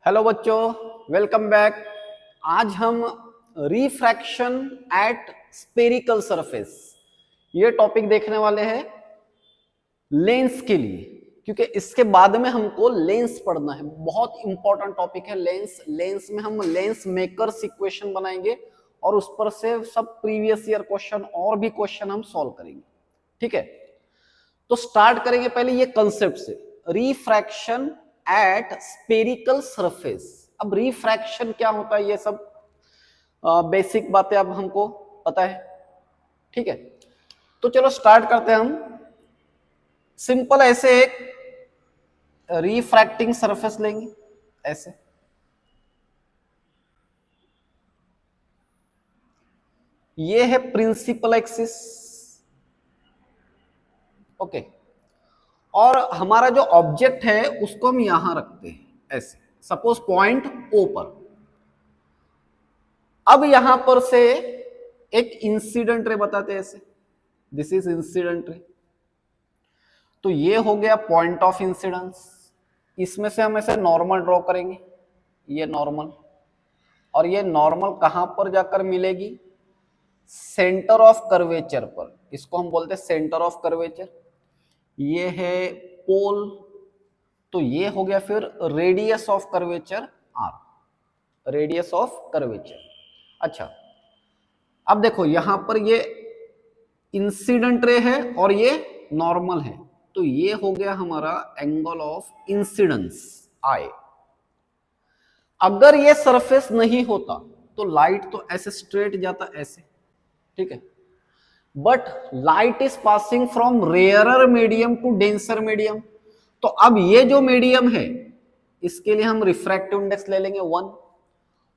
Hello बच्चों, welcome back. आज हम रिफ्रैक्शन एट स्पेरिकल सरफेस ये टॉपिक देखने वाले हैं लेंस के लिए, क्योंकि इसके बाद में हमको लेंस पढ़ना है। बहुत इंपॉर्टेंट टॉपिक है लेंस। लेंस में हम लेंस मेकर्स इक्वेशन बनाएंगे और उस पर से सब प्रीवियस ईयर क्वेश्चन और भी क्वेश्चन हम सॉल्व करेंगे। ठीक है, तो स्टार्ट करेंगे पहले ये कंसेप्ट से, रिफ्रैक्शन एट स्पेरिकल सरफेस। अब रिफ्रैक्शन क्या होता है ये सब बेसिक बातें अब हमको पता है। ठीक है, तो चलो स्टार्ट करते हैं हम। सिंपल ऐसे एक रिफ्रैक्टिंग सरफेस लेंगे, ऐसे ये है प्रिंसिपल एक्सिस। ओके, और हमारा जो ऑब्जेक्ट है उसको हम यहां रखते हैं ऐसे, सपोज पॉइंट ओ पर। अब यहां पर से एक इंसिडेंट रे बताते हैं ऐसे, दिस इज इंसिडेंट रे। तो ये हो गया पॉइंट ऑफ इंसिडेंस। इसमें से हम ऐसे नॉर्मल ड्रॉ करेंगे, ये नॉर्मल, और ये नॉर्मल कहां पर जाकर मिलेगी? सेंटर ऑफ कर्वेचर पर। इसको हम बोलते हैं सेंटर ऑफ कर्वेचर। ये है पोल, तो ये हो गया फिर radius of curvature R, radius of curvature. अच्छा, अब देखो यहां पर ये इंसिडेंट रे है और ये नॉर्मल है, तो ये हो गया हमारा एंगल ऑफ इंसिडेंस आई। अगर ये सरफेस नहीं होता तो लाइट तो ऐसे स्ट्रेट जाता ऐसे, ठीक है, but light is passing from rarer medium to denser medium. तो अब ये जो मीडियम है इसके लिए हम रिफ्रैक्टिव इंडेक्स ले लेंगे 1,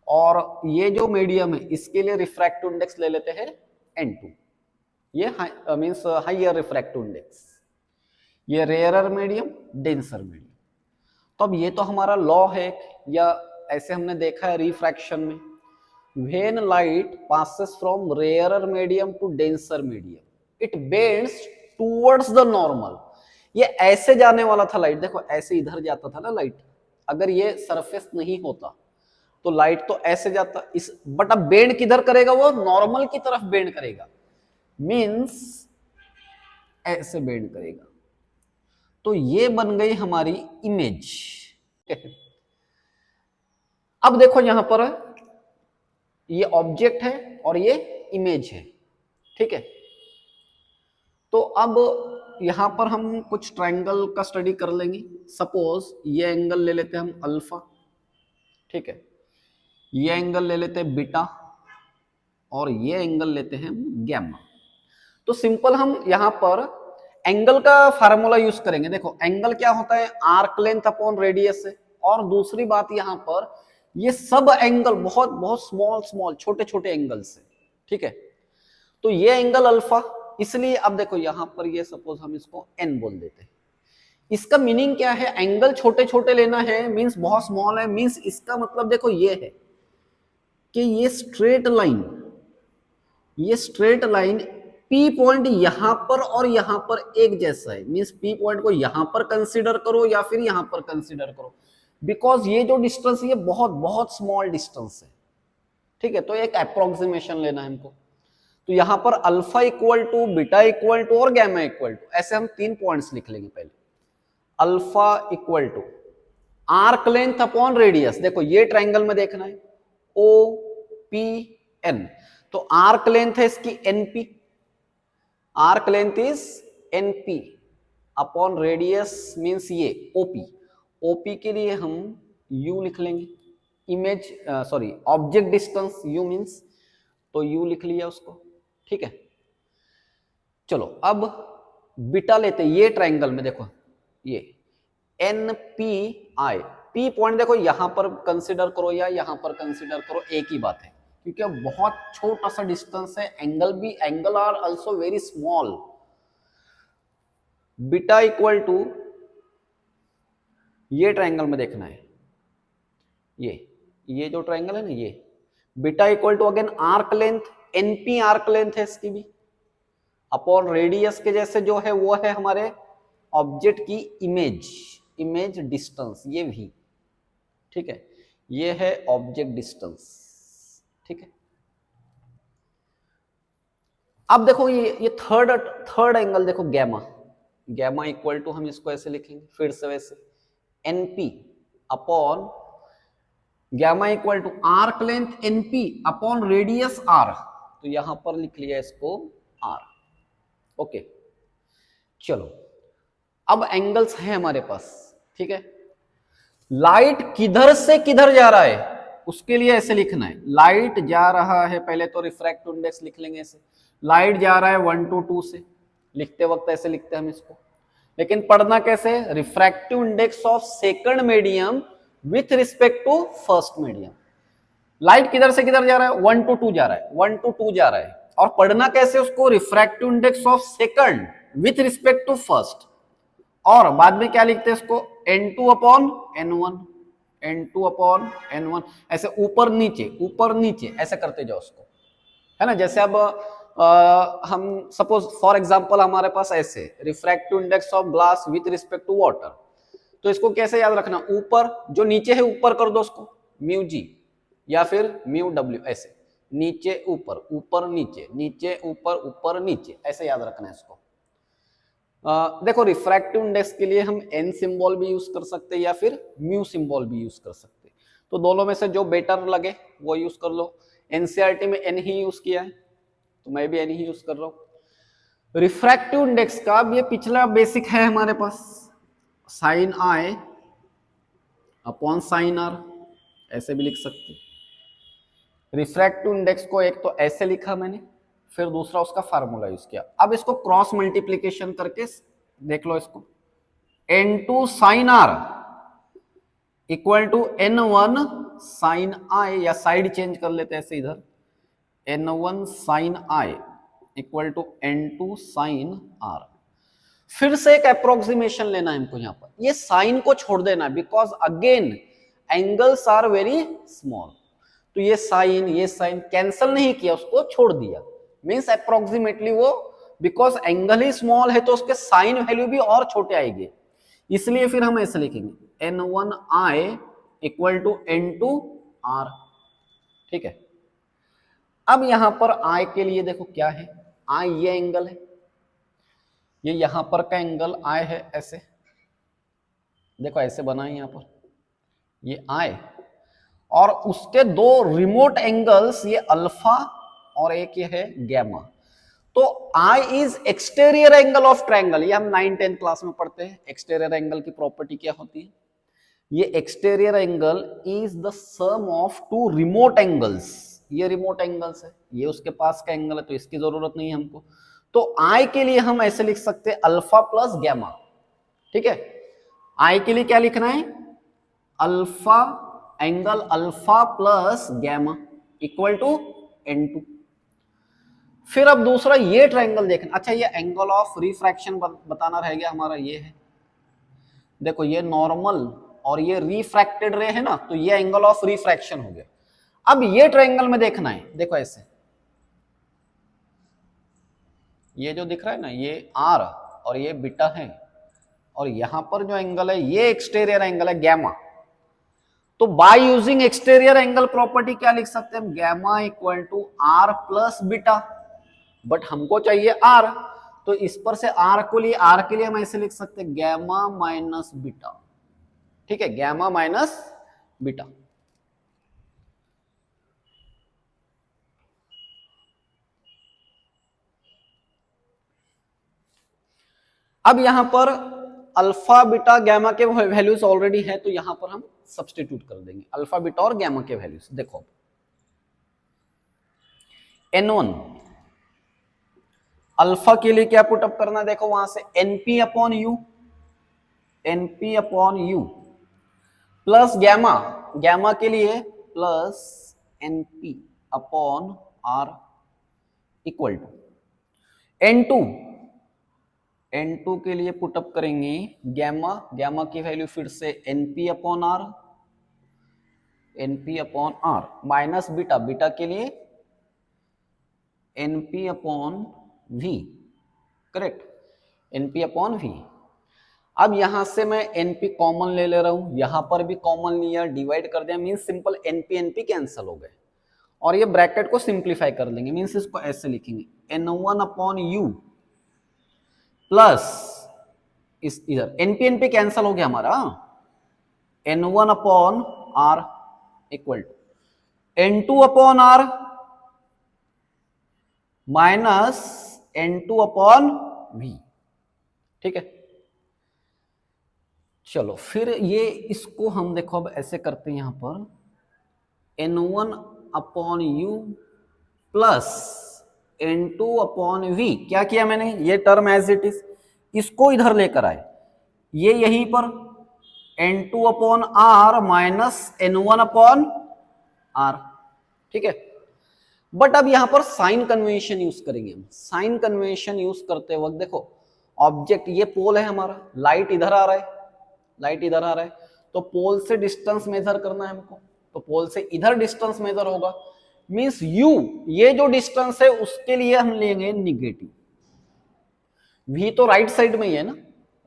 और ये जो मीडियम है इसके लिए रिफ्रैक्टिव इंडेक्स ले लेते हैं n2। ये मींस हाइयर रिफ्रैक्टिव इंडेक्स, ये रेयरर मीडियम, डेंसर मीडियम। तो अब ये तो हमारा लॉ है, या ऐसे हमने देखा है रिफ्रैक्शन में, when light passes from rarer medium to denser medium it bends towards the normal. ये ऐसे जाने वाला था लाइट, देखो ऐसे इधर जाता था ना लाइट। अगर ये सरफेस नहीं होता तो लाइट तो ऐसे जाता इस, बट अब बेंड किधर करेगा? वो नॉर्मल की तरफ बेंड करेगा, मींस ऐसे बेंड करेगा। तो ये बन गई हमारी इमेज। अब देखो यहां पर ये ऑब्जेक्ट है और ये इमेज है, ठीक है। तो अब यहां पर हम कुछ ट्रायंगल का स्टडी कर लेंगे। सपोज ये एंगल ले लेते हैं हम अल्फा, ठीक है, ये एंगल ले लेते हैं बीटा, और ये एंगल लेते हैं गैमा। तो सिंपल हम यहां पर एंगल का फार्मूला यूज करेंगे। देखो एंगल क्या होता है? आर्क लेंथ अपॉन रेडियस है। और दूसरी बात यहां पर ये सब एंगल बहुत बहुत स्मॉल स्मॉल छोटे छोटे एंगल्स है, ठीक है। तो ये एंगल अल्फा, इसलिए अब देखो यहां पर ये सपोज हम इसको एन बोल देते हैं। इसका मीनिंग क्या है? एंगल छोटे छोटे लेना है, मींस बहुत स्मॉल है, मींस इसका मतलब देखो ये है कि ये स्ट्रेट लाइन पी पॉइंट यहां पर और यहां पर एक जैसा है। मींस पी पॉइंट को यहां पर कंसीडर करो या फिर यहां पर कंसीडर करो, बिकॉज ये जो डिस्टेंस है ये बहुत बहुत स्मॉल डिस्टेंस है, ठीक है। तो एक अप्रोक्सीमेशन लेना है हमको। तो यहां पर alpha equal to, beta equal to और गैमा इक्वल टू, ऐसे हम 3 पॉइंट्स लिख लेंगे पहले। Alpha equal to arc length upon radius. देखो ये ट्रायंगल में देखना है ओ पी एन, तो आर्क लेंथ है इसकी NP, arc length is NP upon radius means ये ओपी। ओपी के लिए हम यू लिख लेंगे, image sorry object distance U means, तो यू लिख लिया उसको, ठीक है। चलो अब बीटा लेते हैं। ये ट्रायंगल में देखो ये N P I, P point देखो यहां पर कंसीडर करो या यहां पर कंसीडर करो, एक ही बात है, क्योंकि बहुत छोटा सा डिस्टेंस है। Angle are also very small. Beta equal to, ये ट्रायंगल में देखना है, ये जो ट्रायंगल है ना, ये beta equal to again arc length, NP arc length है इसकी भी, अपॉन रेडियस के जैसे जो है वो है हमारे ऑब्जेक्ट की इमेज डिस्टेंस, ये भी, ठीक है। ये है ऑब्जेक्ट डिस्टेंस, ठीक है। अब देखो ये थर्ड एंगल देखो गैमा, गैमा इक्वल टू हम इसको ऐसे लिखेंगे फिर से वैसे, NP upon gamma equal to arc length NP upon radius R, तो यहां पर लिख लिया इसको आर, ओके। चलो अब एंगल्स हैं हमारे पास, ठीक है। लाइट किधर से किधर जा रहा है उसके लिए ऐसे लिखना है, लाइट जा रहा है, पहले तो रिफ्रैक्टिव इंडेक्स लिख लेंगे ऐसे, लाइट जा रहा है 1 to 2 से, लिखते वक्त ऐसे लिखते हैं हम इसको, लेकिन पढ़ना कैसे, refractive index of second medium with respect to first medium. Light किधर से किधर जा रहा है, 1 to 2 जा रहा है, 1 to 2 जा रहा है, और पढ़ना कैसे उसको, refractive index of second with respect to first, और बाद में क्या लिखते हैं इसको, n2 upon n1, n2 upon n1, ऐसे ऊपर नीचे ऐसे करते जाओ उसको, है ना। जैसे अब हम सपोज फॉर एग्जांपल हमारे पास ऐसे refractive index of glass with respect to water, तो इसको कैसे याद रखना, ऊपर जो नीचे है ऊपर कर दो उसको म्यू जी या फिर म्यू डब्ल्यू, ऐसे नीचे ऊपर ऊपर नीचे ऊपर ऊपर नीचे, ऐसे याद रखना है इसको। देखो रिफ्रैक्टिव इंडेक्स के लिए हम एन सिंबल भी यूज कर सकते हैं या फिर म्यू सिंबल भी यूज कर सकते हैं, तो दोनों में से जो बेटर लगे वो यूज कर लो। एनसीईआरटी में एन ही यूज किया है तो मैं भी एन ही यूज कर रहा हूं। रिफ्रैक्टिव इंडेक्स का ये पिछला बेसिक है हमारे पास, sine i upon sine r, ऐसे भी लिख सकते। रिफ्रैक्टिव इंडेक्स को एक तो ऐसे लिखा मैंने, फिर दूसरा उसका फार्मूला यूज किया। अब इसको क्रॉस मल्टीप्लीकेशन करके देख लो इसको, n2 sine r equal to n1 sine i, या साइड चेंज कर लेते हैं ऐसे इधर, n1 sine i equal to n2 sine r. फिर से एक अप्रोक्सीमेशन लेना है हमको यहां पर, ये साइन को छोड़ देना है because again angles are very small, तो ये साइन कैंसल नहीं किया, उसको छोड़ दिया, मींस अप्रोक्सीमेटली वो, बिकॉज एंगल ही स्मॉल है तो उसके साइन वैल्यू भी और छोटे आएंगे, इसलिए फिर हम ऐसे लिखेंगे n1 i equal to n2 r, ठीक है। अब यहां पर i के लिए देखो क्या है, i ये एंगल है, ये यहां पर का एंगल i है, ऐसे देखो ऐसे बनाए यहां पर, ये i, और उसके दो रिमोट एंगल्स, ये अल्फा और एक ये है गैमा, तो I is exterior angle of triangle, ये हम 9-10 क्लास में पढ़ते हैं एक्सटीरियर एंगल की प्रॉपर्टी क्या होती है। ये exterior angle is the sum of two remote angles, ये रिमोट एंगल्स है, ये उसके पास का एंगल है तो इसकी जरूरत नहीं है हमको, तो I के लिए हम ऐसे लिख सकते हैं अल्फा प्लस गैमा, ठीक है। I के लिए क्या लिखना है, alpha, angle alpha plus gamma equal to n2। फिर अब दूसरा ये ट्रायंगल देखना, अच्छा ये एंगल ऑफ रिफ्रैक्शन बताना रह गया हमारा, ये है देखो, ये नॉर्मल और ये रिफ्रैक्टेड रे है ना, तो ये एंगल ऑफ रिफ्रैक्शन हो गया। अब ये ट्रायंगल में देखना है, देखो ऐसे, ये जो दिख रहा है ना, ये आर और ये बीटा है, और यहां पर जो एंगल है ये एक्सटीरियर एंगल है गैमा, तो by using exterior angle property क्या लिख सकते हैं, gamma equal to R plus beta, but हमको चाहिए आर, तो इस पर से आर के लिए हम ऐसे लिख सकते हैं गैमा माइनस बीटा, ठीक है, गैमा माइनस बीटा। अब यहां पर अल्फा बीटा गैमा के वैल्यूज ऑलरेडी है, तो यहां पर हम सब्स्टिट्यूट कर देंगे अल्फा बीटा और गैमा के वैल्यूज। देखो n1 अल्फा के लिए क्या पुटअप करना, देखो वहां से np upon U plus gamma, gamma के लिए plus np upon R equal to n2 के लिए पुटअप करेंगे गैमा की वैल्यू फिर से np upon R minus beta के लिए np upon v, correct, np upon v। अब यहां से मैं एनपी कॉमन ले रहा हूं, यहां पर भी कॉमन लिया, डिवाइड कर दिया, means simple NP NP cancel हो गए और ये ब्रैकेट को सिंप्लीफाई कर लेंगे, मीन्स इसको ऐसे लिखेंगे N1 अपॉन यू प्लस इस इधर एनपी एनपी कैंसिल हो गया हमारा, N1 upon R equal to N2 upon R minus N2 upon V. ठीक है, चलो फिर ये इसको हम देखो अब ऐसे करते हैं, यहां पर N1 upon U plus N2 upon V. क्या किया मैंने, ये टर्म एज इट इज इसको इधर लेकर आए, ये यहीं पर N2 upon R minus N1 upon R. ठीक है, बट अब यहां पर साइन कन्वेंशन यूज करेंगे हम। साइन कन्वेंशन यूज करते वक्त देखो ऑब्जेक्ट ये पोल है हमारा, लाइट इधर आ रहा है, लाइट इधर आ रहा है, तो पोल से डिस्टेंस मेजर करना है हमको, तो पोल से इधर डिस्टेंस मेजर होगा, मींस u ये जो डिस्टेंस है उसके लिए हम लेंगे निगेटिव। v तो राइट साइड में ही है ना,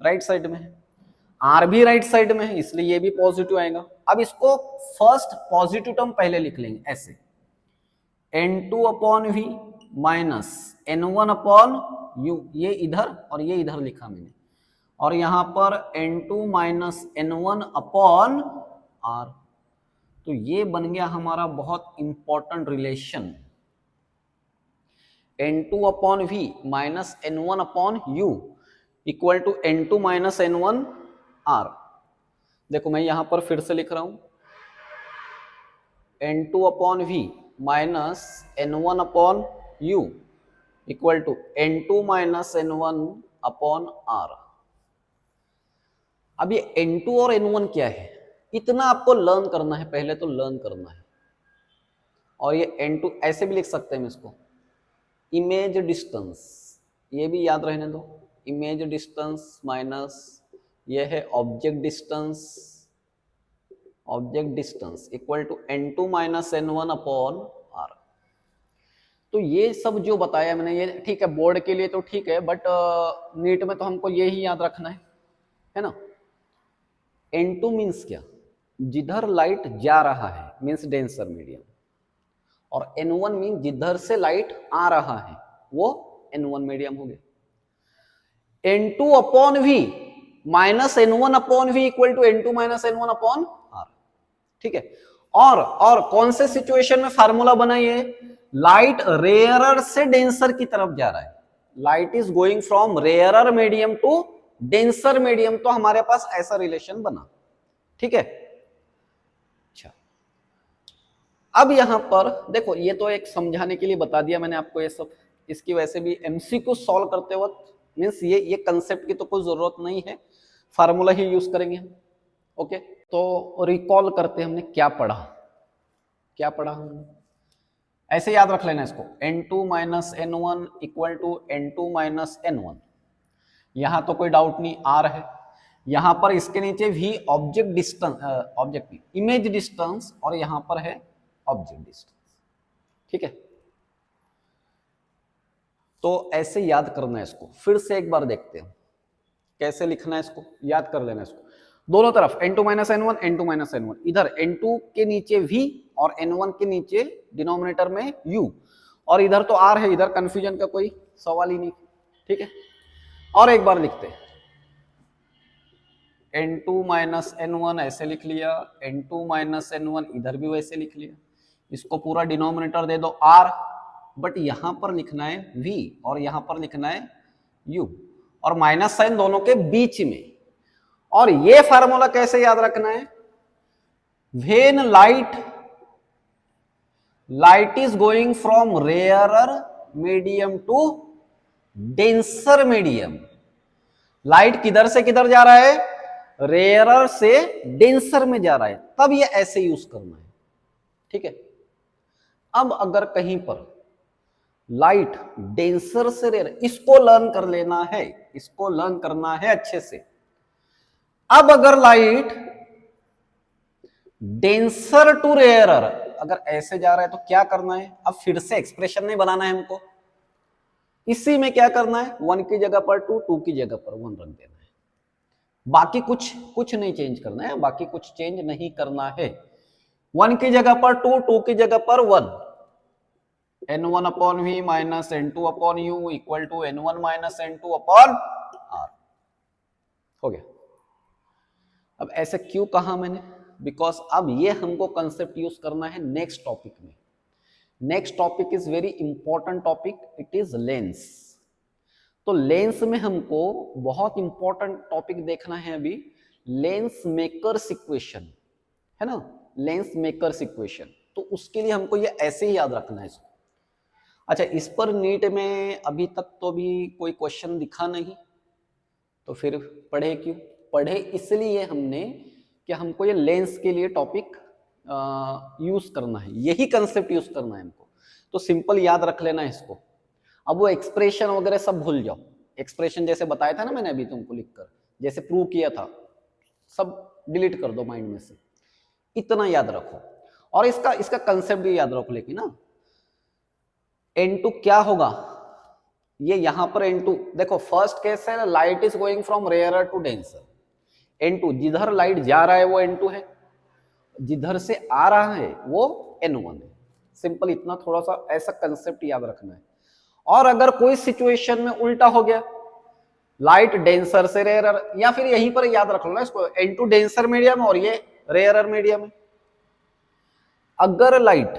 राइट साइड में है, r भी राइट साइड में है, इसलिए ये भी पॉजिटिव आएगा। अब इसको फर्स्ट पॉजिटिव टर्म पहले लिख लेंगे ऐसे, N2 upon V minus N1 upon U, ये इधर और ये इधर लिखा मैंने, और यहां पर N2 minus N1 upon R। तो ये बन गया हमारा बहुत important relation, N2 upon V minus N1 upon U equal to N2 minus N1 R। देखो मैं यहां पर फिर से लिख रहा हूं, N2 upon V minus N1 upon U equal to N2 minus N1 upon R। अब ये N2 और N1 क्या है, इतना आपको लर्न करना है, पहले तो लर्न करना है। और ये N2 ऐसे भी लिख सकते हैं इसको, इमेज डिस्टेंस, ये भी याद रहने दो, इमेज डिस्टेंस माइनस ये है object distance, object distance equal to N2 minus N1 upon R। तो ये सब जो बताया मैंने ये ठीक है, बोर्ड के लिए तो ठीक है, बट नीट में तो हमको ये ही याद रखना है ना। N2 मीन्स क्या, जिधर लाइट जा रहा है मीन्स डेंसर मीडियम, और N1 मीन जिधर से लाइट आ रहा है वो N1 मीडियम हो गया। N2 upon V minus N1 upon V equal to N2 minus N1 upon R। ठीक है, और कौन से सिचुएशन में फार्मूला बनाइए, लाइट रेयरर से डेंसर की तरफ जा रहा है, light is going from rarer medium to denser medium, तो हमारे पास ऐसा रिलेशन बना। ठीक है, अच्छा अब यहां पर देखो ये तो एक समझाने के लिए बता दिया मैंने आपको ये सब, इसकी वैसे भी एमसीक्यू सॉल्व करते वक्त मीन्स ये कंसेप्ट की तो कोई जरूरत नहीं है, फार्मूला ही यूज करेंगे हम। ओके, तो रिकॉल करते हमने क्या पढ़ा, क्या पढ़ा हमने, ऐसे याद रख लेना इसको, N2 minus N1 equal to N2 minus N1, यहां तो कोई डाउट नहीं, R है, यहां पर इसके नीचे V object distance, object image distance, और यहां पर है ऑब्जेक्ट डिस्टेंस। ठीक है, तो ऐसे याद करना है इसको, फिर से एक बार देखते हैं कैसे लिखना है इसको, याद कर लेना इसको, दोनों तरफ N2 minus N1, N2 minus N1, इधर N2 के नीचे V और N1 के नीचे डिनोमिनेटर में U, और इधर तो R है, इधर कंफ्यूजन का कोई सवाल ही नहीं। ठीक है, और एक बार लिखते हैं, N2 माइनस N1 ऐसे लिख लिया, N2 माइनस N1 इधर भी वैसे लिख लिया, इसको पूरा डिनोमिनेटर दे दो R, बट यहां पर लिखना है V और यहां पर लिखना है U, और माइनस साइन दोनों के बीच में। और ये फार्मूला कैसे याद रखना है, when light is going from rarer medium to denser medium, light किधर से किधर जा रहा है, रेयरर से डेंसर में जा रहा है, तब ये ऐसे यूज करना है। ठीक है, अब अगर कहीं पर लाइट डेंसर से रेयर, इसको लर्न कर लेना है, इसको लर्न करना है अच्छे से। अब अगर लाइट डेंसर टू रेयरर अगर ऐसे जा रहा है तो क्या करना है, अब फिर से एक्सप्रेशन नहीं बनाना है हमको, इसी में क्या करना है, 1 की जगह पर 2, 2 की जगह पर 1 रख देना है। बाकी कुछ कुछ नहीं चेंज करना है, बाकी कुछ चेंज नहीं करना है। 1 की जगह पर 2, 2 की जगह पर 1, n1 upon V minus n2 upon U equal to n1 minus n2 upon r हो गया। अब ऐसे क्यों कहा मैंने, बिकॉज अब ये हमको कंसेप्ट यूज करना है नेक्स्ट टॉपिक में। Next topic is very important topic, it is lens. तो लेंस में हमको बहुत इंपॉर्टेंट टॉपिक देखना है अभी, लेंस मेकर्स इक्वेशन, है ना, लेंस मेकर्स इक्वेशन। तो उसके लिए हमको ये ऐसे ही याद रखना है इसको। अच्छा, इस पर नीट में अभी तक तो भी कोई क्वेश्चन दिखा नहीं, तो फिर पढ़े क्यों? पढ़े इसलिए हमने कि हमको ये लेंस के लिए टॉपिक यूज करना है, यही कंसेप्ट यूज करना है हमको। तो सिंपल याद रख लेना है इसको। अब वो एक्सप्रेशन वगैरह सब भूल जाओ, एक्सप्रेशन जैसे बताया था ना मैंने अभी तुमको लिखकर, जैसे प्रूव किया था, सब डिलीट कर दो माइंड में से, इतना याद रखो। और इसका कंसेप्ट भी याद रखो। लेकिन ना n2 क्या होगा, ये यहां पर n2 देखो, फर्स्ट केस है light is going from rarer to denser. n2 जिधर लाइट जा रहा है वो n2 है, जिधर से आ रहा है वो n1 है। सिंपल इतना थोड़ा सा ऐसा कंसेप्ट याद रखना है। और अगर कोई सिचुएशन में उल्टा हो गया, लाइट डेंसर से रेयरर, या फिर यहीं पर याद रख लो ना इसको, n2 डेंसर मीडियम और ये रेयरर मीडियम है। अगर लाइट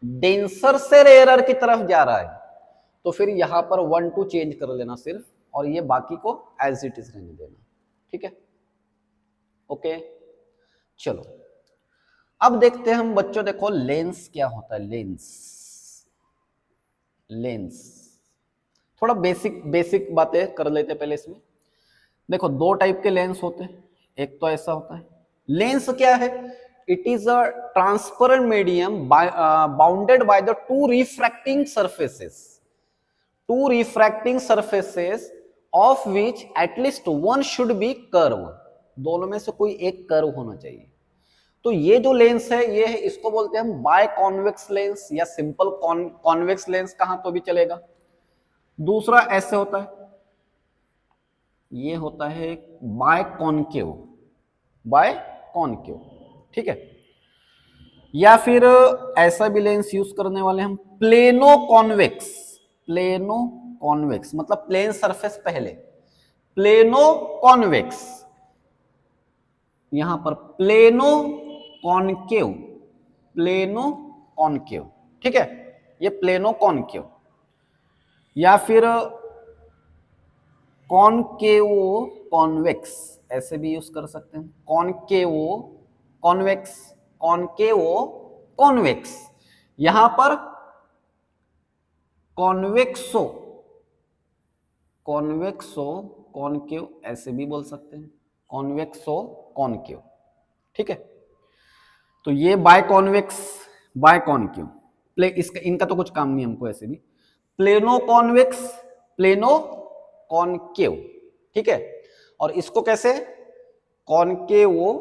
डेंसर से रेयरर की तरफ जा रहा है तो फिर यहां पर 1 2 चेंज कर लेना सिर्फ, और ये बाकी को एज इट इज रहने देना। ठीक है, ओके। चलो अब देखते हैं हम बच्चों, देखो लेंस क्या होता है। लेंस, लेंस थोड़ा बेसिक बातें कर लेते पहले इसमें। देखो दो टाइप के लेंस होते हैं, एक तो ऐसा होता है। लेंस क्या है? It is a transparent medium bounded by the two refracting surfaces of which at least one should be curve. दोनों में से कोई एक कर्व होना चाहिए। तो ये जो लेंस है ये है, इसको बोलते हैं हम बाय कॉन्वेक्स लेंस या सिंपल कॉन्वेक्स लेंस, कहां तो भी चलेगा। दूसरा ऐसे होता है, ये होता है बाय कॉनकेव, ठीक है। या फिर ऐसा भी लेंस यूज करने वाले हम प्लेनो कॉन्वेक्स, मतलब प्लेन सरफेस पहले, प्लेनो कॉन्वेक्स, यहां पर प्लेनो कॉनकेव, ठीक है, ये प्लेनो कॉनकेव। या फिर कॉनकेवो कॉन्वेक्स, ऐसे भी यूज कर सकते हैं, कॉनकेवो कॉन्वेक्स, यहां पर कॉन्वेक्सो कॉनकेव, ऐसे भी बोल सकते हैं, कॉन्वेक्सो कॉनकेव, ठीक है। तो ये बाय कॉनकेव इनका तो कुछ काम नहीं हमको, ऐसे भी प्लेनो कॉनकेव, ठीक है। और इसको कैसे, कॉनकेवो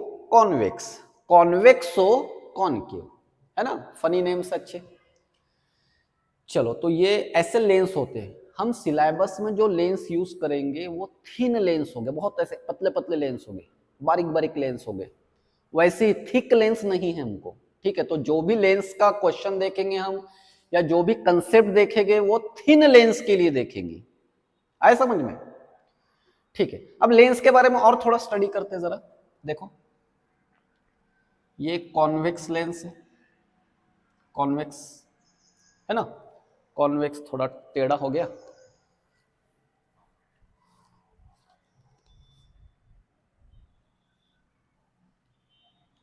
कॉन्वेक्सो कॉनकेव, है ना, फनी नेम्स अच्छे। चलो तो ये ऐसे लेंस होते हैं। हम सिलेबस में जो लेंस यूज करेंगे वो थिन लेंस हो गए, बहुत ऐसे पतले पतले लेंस हो गए, बारीक लेंस हो गए, वैसे ही थिक लेंस नहीं है हमको, ठीक है। तो जो भी लेंस का क्वेश्चन देखेंगे हम, या जो भी कंसेप्ट देखेंगे, वो थिन लेंस के लिए देखेंगे, आए समझ में? ठीक है, अब लेंस के बारे में और थोड़ा स्टडी करते हैं जरा। देखो ये कॉन्वेक्स लेंस है, कॉन्वेक्स है ना, कॉन्वेक्स थोड़ा टेढ़ा हो गया,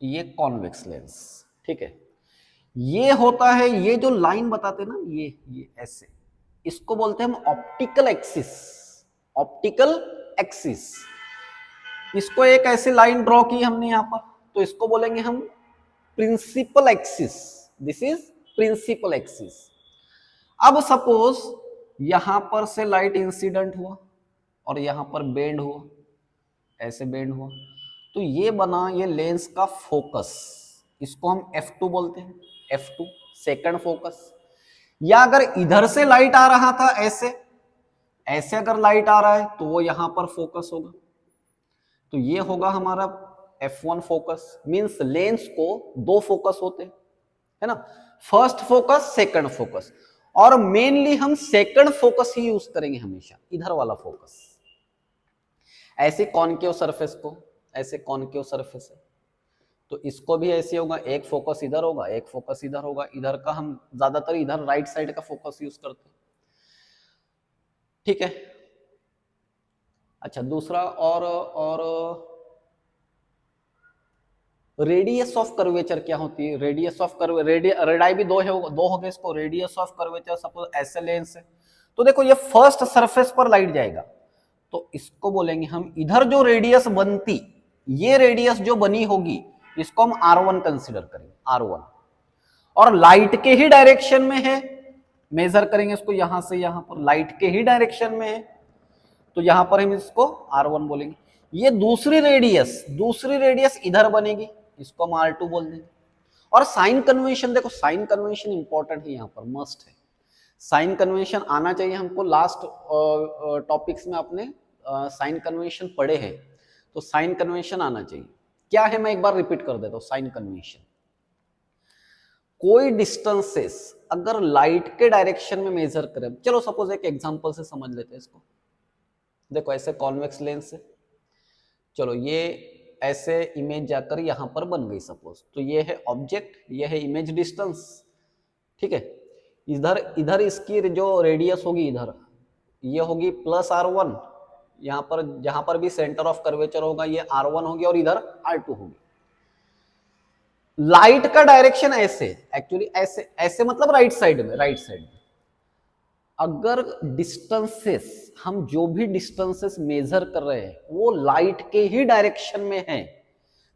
ये कॉन्वेक्स लेंस, ठीक है। ये होता है, ये जो लाइन बताते ना, ये ऐसे, इसको बोलते हैं हम ऑप्टिकल एक्सिस। इसको एक ऐसी लाइन ड्रॉ की हमने यहां पर, तो इसको बोलेंगे हम principal axis. This is principal axis. अब सपोज यहां पर से लाइट इंसिडेंट हुआ और यहां पर बेंड हुआ, ऐसे बेंड हुआ, तो ये बना ये लेंस का फोकस, इसको हम F2 बोलते हैं, F2 सेकंड फोकस। या अगर इधर से लाइट आ रहा था, ऐसे अगर लाइट आ रहा है तो वो यहां पर फोकस होगा। तो ये होगा हमारा F1 फोकस, मींस लेंस को दो फोकस होते हैं, है ना, फर्स्ट फोकस, सेकंड फोकस, और मेनली हम सेकंड फोकस ही यूज करेंगे हमेशा, इधर वाला फोकस। ऐसे कॉनकेव सरफेस को, ऐसे कॉनकेव सरफेस है तो इसको भी ऐसे होगा, एक फोकस इधर होगा, एक फोकस इधर होगा, इधर का हम ज्यादातर इधर राइट साइड का फोकस यूज करते हैं, ठीक है। अच्छा, दूसरा और रेडियस ऑफ कर्वेचर क्या होती है? रेडियस ऑफ कर्व, रेडियाई भी दो हो गए इसको। रेडियस ऑफ कर्वेचर सपोज ऐसे लेंस है तो देखो ये फर्स्ट सरफेस पर लाइट जाएगा तो इसको बोलेंगे हम, इधर जो रेडियस बनती, ये रेडियस जो बनी होगी इसको हम R1 कंसीडर करेंगे, R1, और लाइट के ही डायरेक्शन में है, मेजर करेंगे इसको यहां से यहां पर, लाइट के ही डायरेक्शन में है तो यहां पर हम इसको R1 बोलेंगे। ये दूसरी रेडियस इधर बनेगी, इसको हम R2 बोल देंगे। और साइन कन्वेंशन देखो, साइन कन्वेंशन इंपॉर्टेंट है, यहां पर मस्ट है, साइन कन्वेंशन आना चाहिए हमको। लास्ट टॉपिक्स में अपने साइन कन्वेंशन पढ़े हैं तो साइन कन्वेंशन आना चाहिए। क्या है मैं एक बार रिपीट कर देता हूं। साइन कन्वेंशन, कोई डिस्टेंसेस अगर लाइट के डायरेक्शन में मेजर करें, चलो सपोज एक एग्जांपल से समझ लेते हैं इसको। देखो ऐसे कॉन्वेक्स लेंस है, चलो ये ऐसे इमेज जाकर यहां पर बन गई सपोज, तो ये है ऑब्जेक्ट, ये है इमेज डिस्टेंस, ठीक है। इधर इसकी जो रेडियस होगी इधर, ये होगी +R1, यहां पर जहां पर भी सेंटर ऑफ कर्वेचर होगा ये R1 होगी और इधर R2 होगी। लाइट का डायरेक्शन ऐसे, एक्चुअली ऐसे मतलब राइट साइड में, अगर डिस्टेंसेस, हम जो भी डिस्टेंसेस मेजर कर रहे हैं वो लाइट के ही डायरेक्शन में है,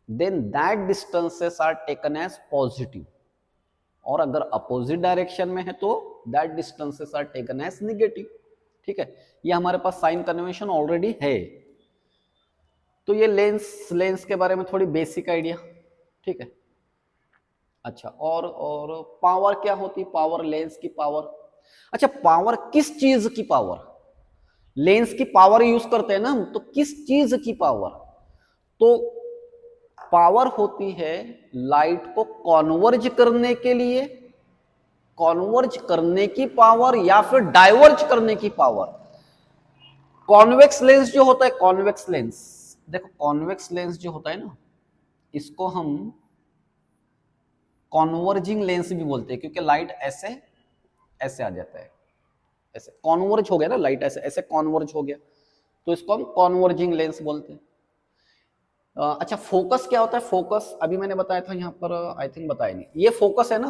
then that distances are taken as positive, और अगर अपोजिट डायरेक्शन में है तो that distances are taken as negative, ठीक है। ये हमारे पास साइन कन्वेंशन ऑलरेडी है। तो ये लेंस के बारे में थोड़ी बेसिक आइडिया, ठीक है। अच्छा, और पावर क्या होती? पावर, लेंस की पावर। अच्छा, पावर किस चीज की पावर? लेंस की पावर यूज करते हैं ना हम, तो किस चीज की पावर? तो पावर होती है लाइट को कॉन्वर्ज करने के लिए, कॉन्वर्ज करने की पावर या फिर डाइवर्ज करने की पावर। कॉन्वेक्स लेंस जो होता है, कॉन्वेक्स लेंस, देखो कॉन्वेक्स लेंस जो होता है ना, इसको हम कॉन्वर्जिंग लेंस भी बोलते हैं, क्योंकि लाइट ऐसे ऐसे आ जाता है, ऐसे कॉन्वर्ज हो गया ना, लाइट ऐसे ऐसे कॉन्वर्ज हो गया तो इसको हम कॉन्वर्जिंग लेंस बोलते हैं। अच्छा, फोकस क्या होता है? फोकस अभी मैंने बताया था, यहाँ पर आई थिंक बताया नहीं। ये फोकस है ना,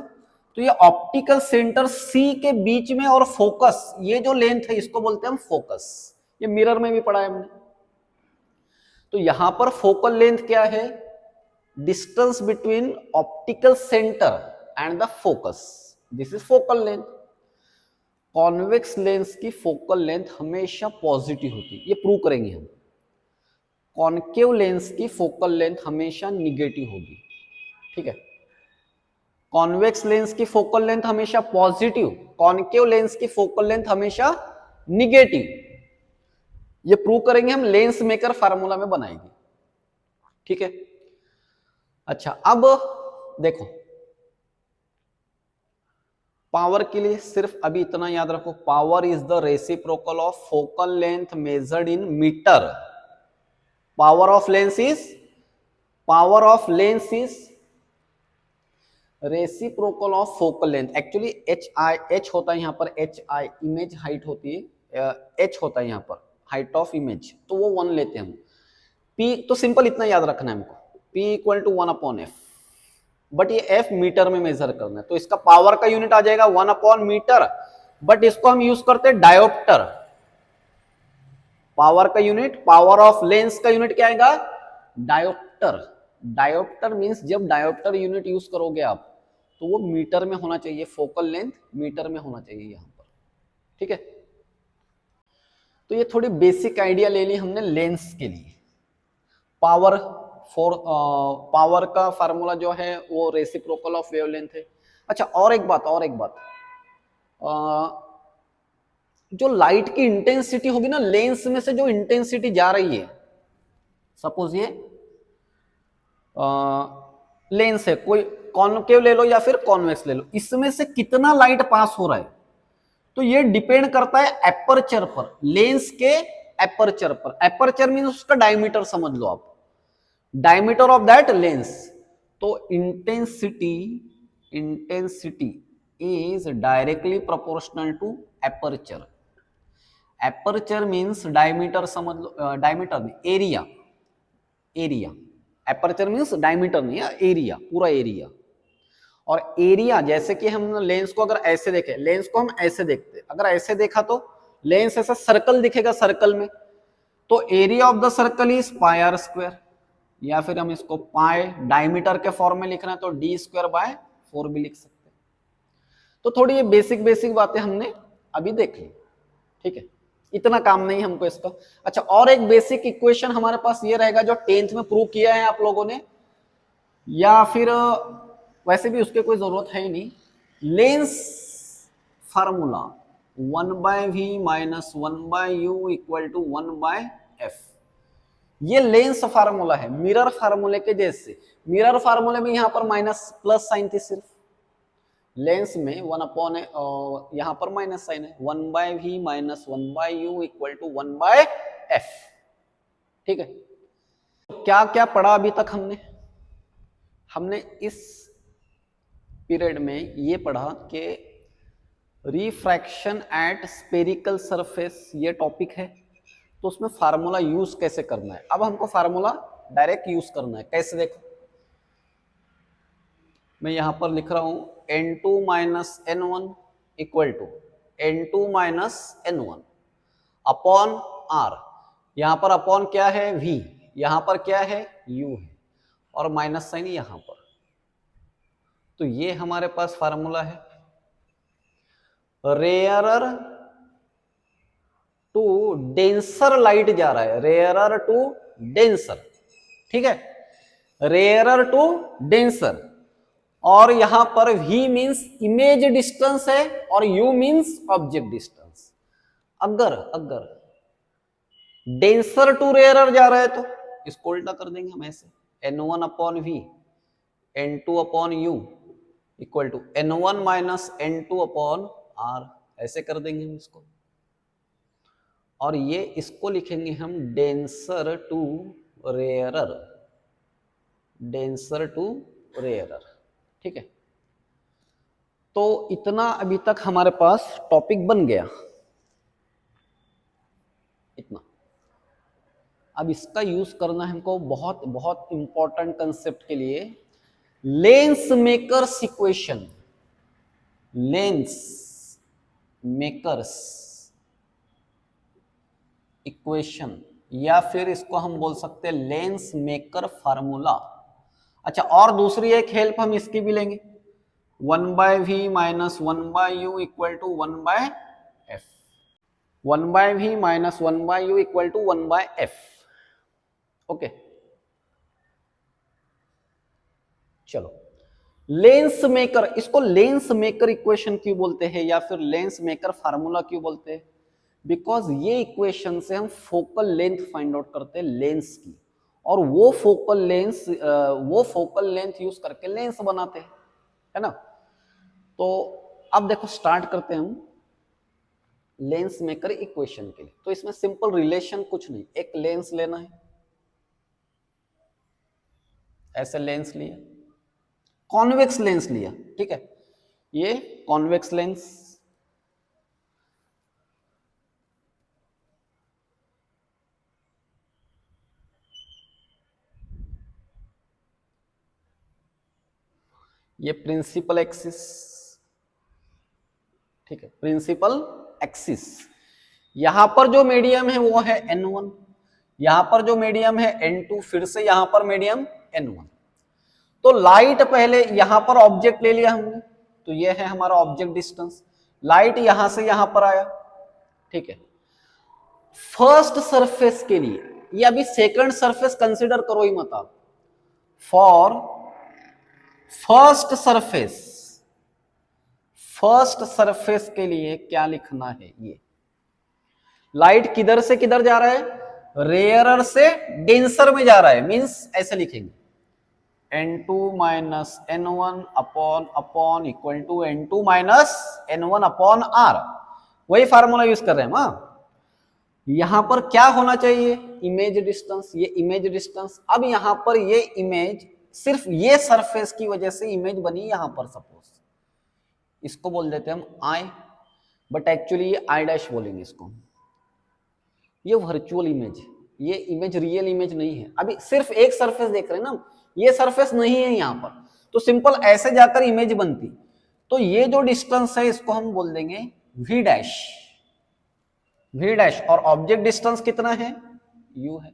तो ये ऑप्टिकल सेंटर सी के बीच में और फोकस, ये जो लेंथ है इसको बोलते हैं हम फोकस। ये मिरर में भी पढ़ा है हमने। तो यहां पर फोकल लेंथ क्या है? Distance between optical centre and the focus, this is focal length. Convex lens की फोकल लेंथ हमेशा पॉजिटिव होती है, ये प्रूव करेंगे हम। कॉन्केव लेंस की फोकल लेंथ हमेशा निगेटिव होगी, ठीक है। कॉन्वेक्स लेंस की फोकल लेंथ हमेशा पॉजिटिव, कॉन्केव लेंस की फोकल लेंथ हमेशा निगेटिव। ये प्रूव करेंगे हम, लेंस मेकर फार्मूला में बनाएंगे, ठीक है। अच्छा, अब देखो पावर के लिए सिर्फ अभी इतना याद रखो, power is the reciprocal of focal length measured in metre. Power of lens is reciprocal of focal length. Actually H होता है यहां पर, HI इमेज हाइट होती है, H होता है यहां पर हाइट ऑफ इमेज, तो वो 1 लेते हैं हम। P तो सिंपल इतना याद रखना है हमको, P = 1/f, बट ये f मीटर में मेजर करना है, तो इसका पावर का यूनिट आ जाएगा 1/मीटर, बट इसको हम यूज करते हैं डायोप्टर। पावर का यूनिट, पावर ऑफ लेंस का यूनिट क्या आएगा? डायोप्टर। डायोप्टर मींस जब डायोप्टर यूनिट यूज करोगे आप तो वो मीटर में होना चाहिए, फोकल लेंथ मीटर में होना चाहिए यहां पर, ठीक है। तो ये थोड़ी बेसिक आइडिया ले ली हमने लेंस के लिए। पावर का फार्मूला जो है वो रेसिप्रोकल ऑफ वेवलेंथ है। अच्छा, और एक बात, जो लाइट की इंटेंसिटी होगी ना, लेंस में से जो इंटेंसिटी जा रही है सपोज ये लेंस है, कोई कॉनकेव ले लो या फिर कॉन्वेक्स ले लो, इसमें से कितना लाइट पास हो रहा है, तो ये डिपेंड करता है एपर्चर पर, लेंस के एपर्चर पर। एपर्चर मीन उसका डायमीटर समझ लो आप, डायमीटर ऑफ दैट लेंस। तो intensity is directly proportional to aperture. Aperture means diameter समझ लो, डायमीटर नहीं, area, area. Aperture means diameter नहीं है, एरिया, पूरा एरिया। और एरिया जैसे कि हम लेंस को अगर ऐसे देखें, लेंस को हम ऐसे देखते हैं, अगर ऐसे देखा तो लेंस ऐसा सर्कल दिखेगा, सर्कल में, तो area of the circle is pi R square, या फिर हम इसको पाई डायमीटर के फॉर्म में लिखना है तो डी स्क्वायर बाय 4 भी लिख सकते हैं। तो थोड़ी ये बेसिक बातें हमने अभी देख ली, ठीक है, इतना काम नहीं हमको इसका। अच्छा, और एक बेसिक इक्वेशन हमारे पास ये रहेगा जो 10th में प्रूव किया है आप लोगों ने, या फिर वैसे भी उसके कोई जरूरत है ही नहीं। Lens formula 1/v minus 1/u equal to 1/f, ये लेंस फार्मूला है, मिरर फार्मूले के जैसे। मिरर फार्मूले में यहां पर माइनस प्लस साइन थी सिर्फ, लेंस में 1/, यहां पर माइनस साइन है, 1/v minus 1/u equal to 1/f, ठीक है। क्या क्या पढ़ा अभी तक हमने इस पीरियड में ये पढ़ा कि रिफ्रैक्शन एट स्पेरिकल सरफेस, ये टॉपिक है, तो उसमें फार्मूला यूज कैसे करना है। अब हमको फार्मूला डायरेक्ट यूज करना है, कैसे देखो, मैं यहां पर लिख रहा हूं n2 minus n1 equal to n2 minus n1 upon r, यहां पर अपॉन क्या है v, यहां पर क्या है u है, और माइनस साइन यहां पर। तो ये हमारे पास फार्मूला है, रेयरर टू डेंसर लाइट जा रहा है, रेयरर टू डेंसर, ठीक है, रेयरर टू डेंसर। और यहां पर v मींस इमेज डिस्टेंस है और u मींस ऑब्जेक्ट डिस्टेंस। अगर डेंसर टू रेयरर जा रहा है तो इसको उल्टा कर देंगे हम ऐसे, n1 upon v n2 upon u equal to n1 minus n2 upon r, ऐसे कर देंगे हम इसको। और ये इसको लिखेंगे हम denser to rarer, denser to rarer, ठीक है। तो इतना अभी तक हमारे पास टॉपिक बन गया, इतना। अब इसका यूज करना हमको बहुत बहुत इंपॉर्टेंट कंसेप्ट के लिए, lens makers equation, lens makers equation, या फिर इसको हम बोल सकते हैं लेंस मेकर फार्मूला। अच्छा, और दूसरी एक हेल्प हम इसकी भी लेंगे, 1/v minus 1/u equal to 1/f, 1/v minus 1/u equal to 1/f, okay. चलो, लेंस मेकर, इसको लेंस मेकर इक्वेशन क्यों बोलते हैं या फिर लेंस मेकर फार्मूला क्यों बोलते हैं? बिकॉज ये इक्वेशन से हम फोकल लेंथ फाइंड आउट करते हैं लेंस की, और वो फोकल लेंथ यूज करके लेंस बनाते हैं, है ना। तो अब देखो, स्टार्ट करते हैं हम लेंस मेकर इक्वेशन के लिए। तो इसमें सिंपल रिलेशन कुछ नहीं, एक लेंस लेना है, ऐसे लेंस लिया, कॉन्वेक्स लेंस लिया, ठीक है, ये कॉन्वेक्स लेंस, ये प्रिंसिपल एक्सिस, ठीक है, प्रिंसिपल एक्सिस। यहां पर जो मीडियम है वो है n1, यहां पर जो मीडियम है n2, फिर से यहां पर मीडियम n1। तो लाइट पहले यहां पर ऑब्जेक्ट ले लिया हमने, तो ये है हमारा ऑब्जेक्ट डिस्टेंस, लाइट यहां से यहां पर आया, ठीक है। फर्स्ट सरफेस के लिए, ये अभी सेकंड सरफेस कंसीडर करो ही मत आप, फॉर फर्स्ट सरफेस के लिए क्या लिखना है, ये लाइट किधर से किधर जा रहा है, रेयरर से डेंसर में जा रहा है, मींस ऐसे लिखेंगे n2 minus n1 upon equal to n2 minus n1 upon r। वही फार्मूला यूज कर रहे हैं हम। यहां पर क्या होना चाहिए, इमेज डिस्टेंस, ये इमेज डिस्टेंस। अब यहां पर ये इमेज सिर्फ ये सरफेस की वजह से इमेज बनी यहां पर, सपोज इसको बोल देते हैं हम आई, बट एक्चुअली ये आई डैश बोलेंगे इसको। ये वर्चुअल इमेज, ये इमेज रियल इमेज नहीं है। अभी सिर्फ एक सरफेस देख रहे हैं ना, ये सरफेस नहीं है यहां पर, तो सिंपल ऐसे जाकर इमेज बनती। तो ये जो डिस्टेंस है इसको हम बोल देंगे वी डैश, वी डैश। और ऑब्जेक्ट डिस्टेंस कितना है, u है,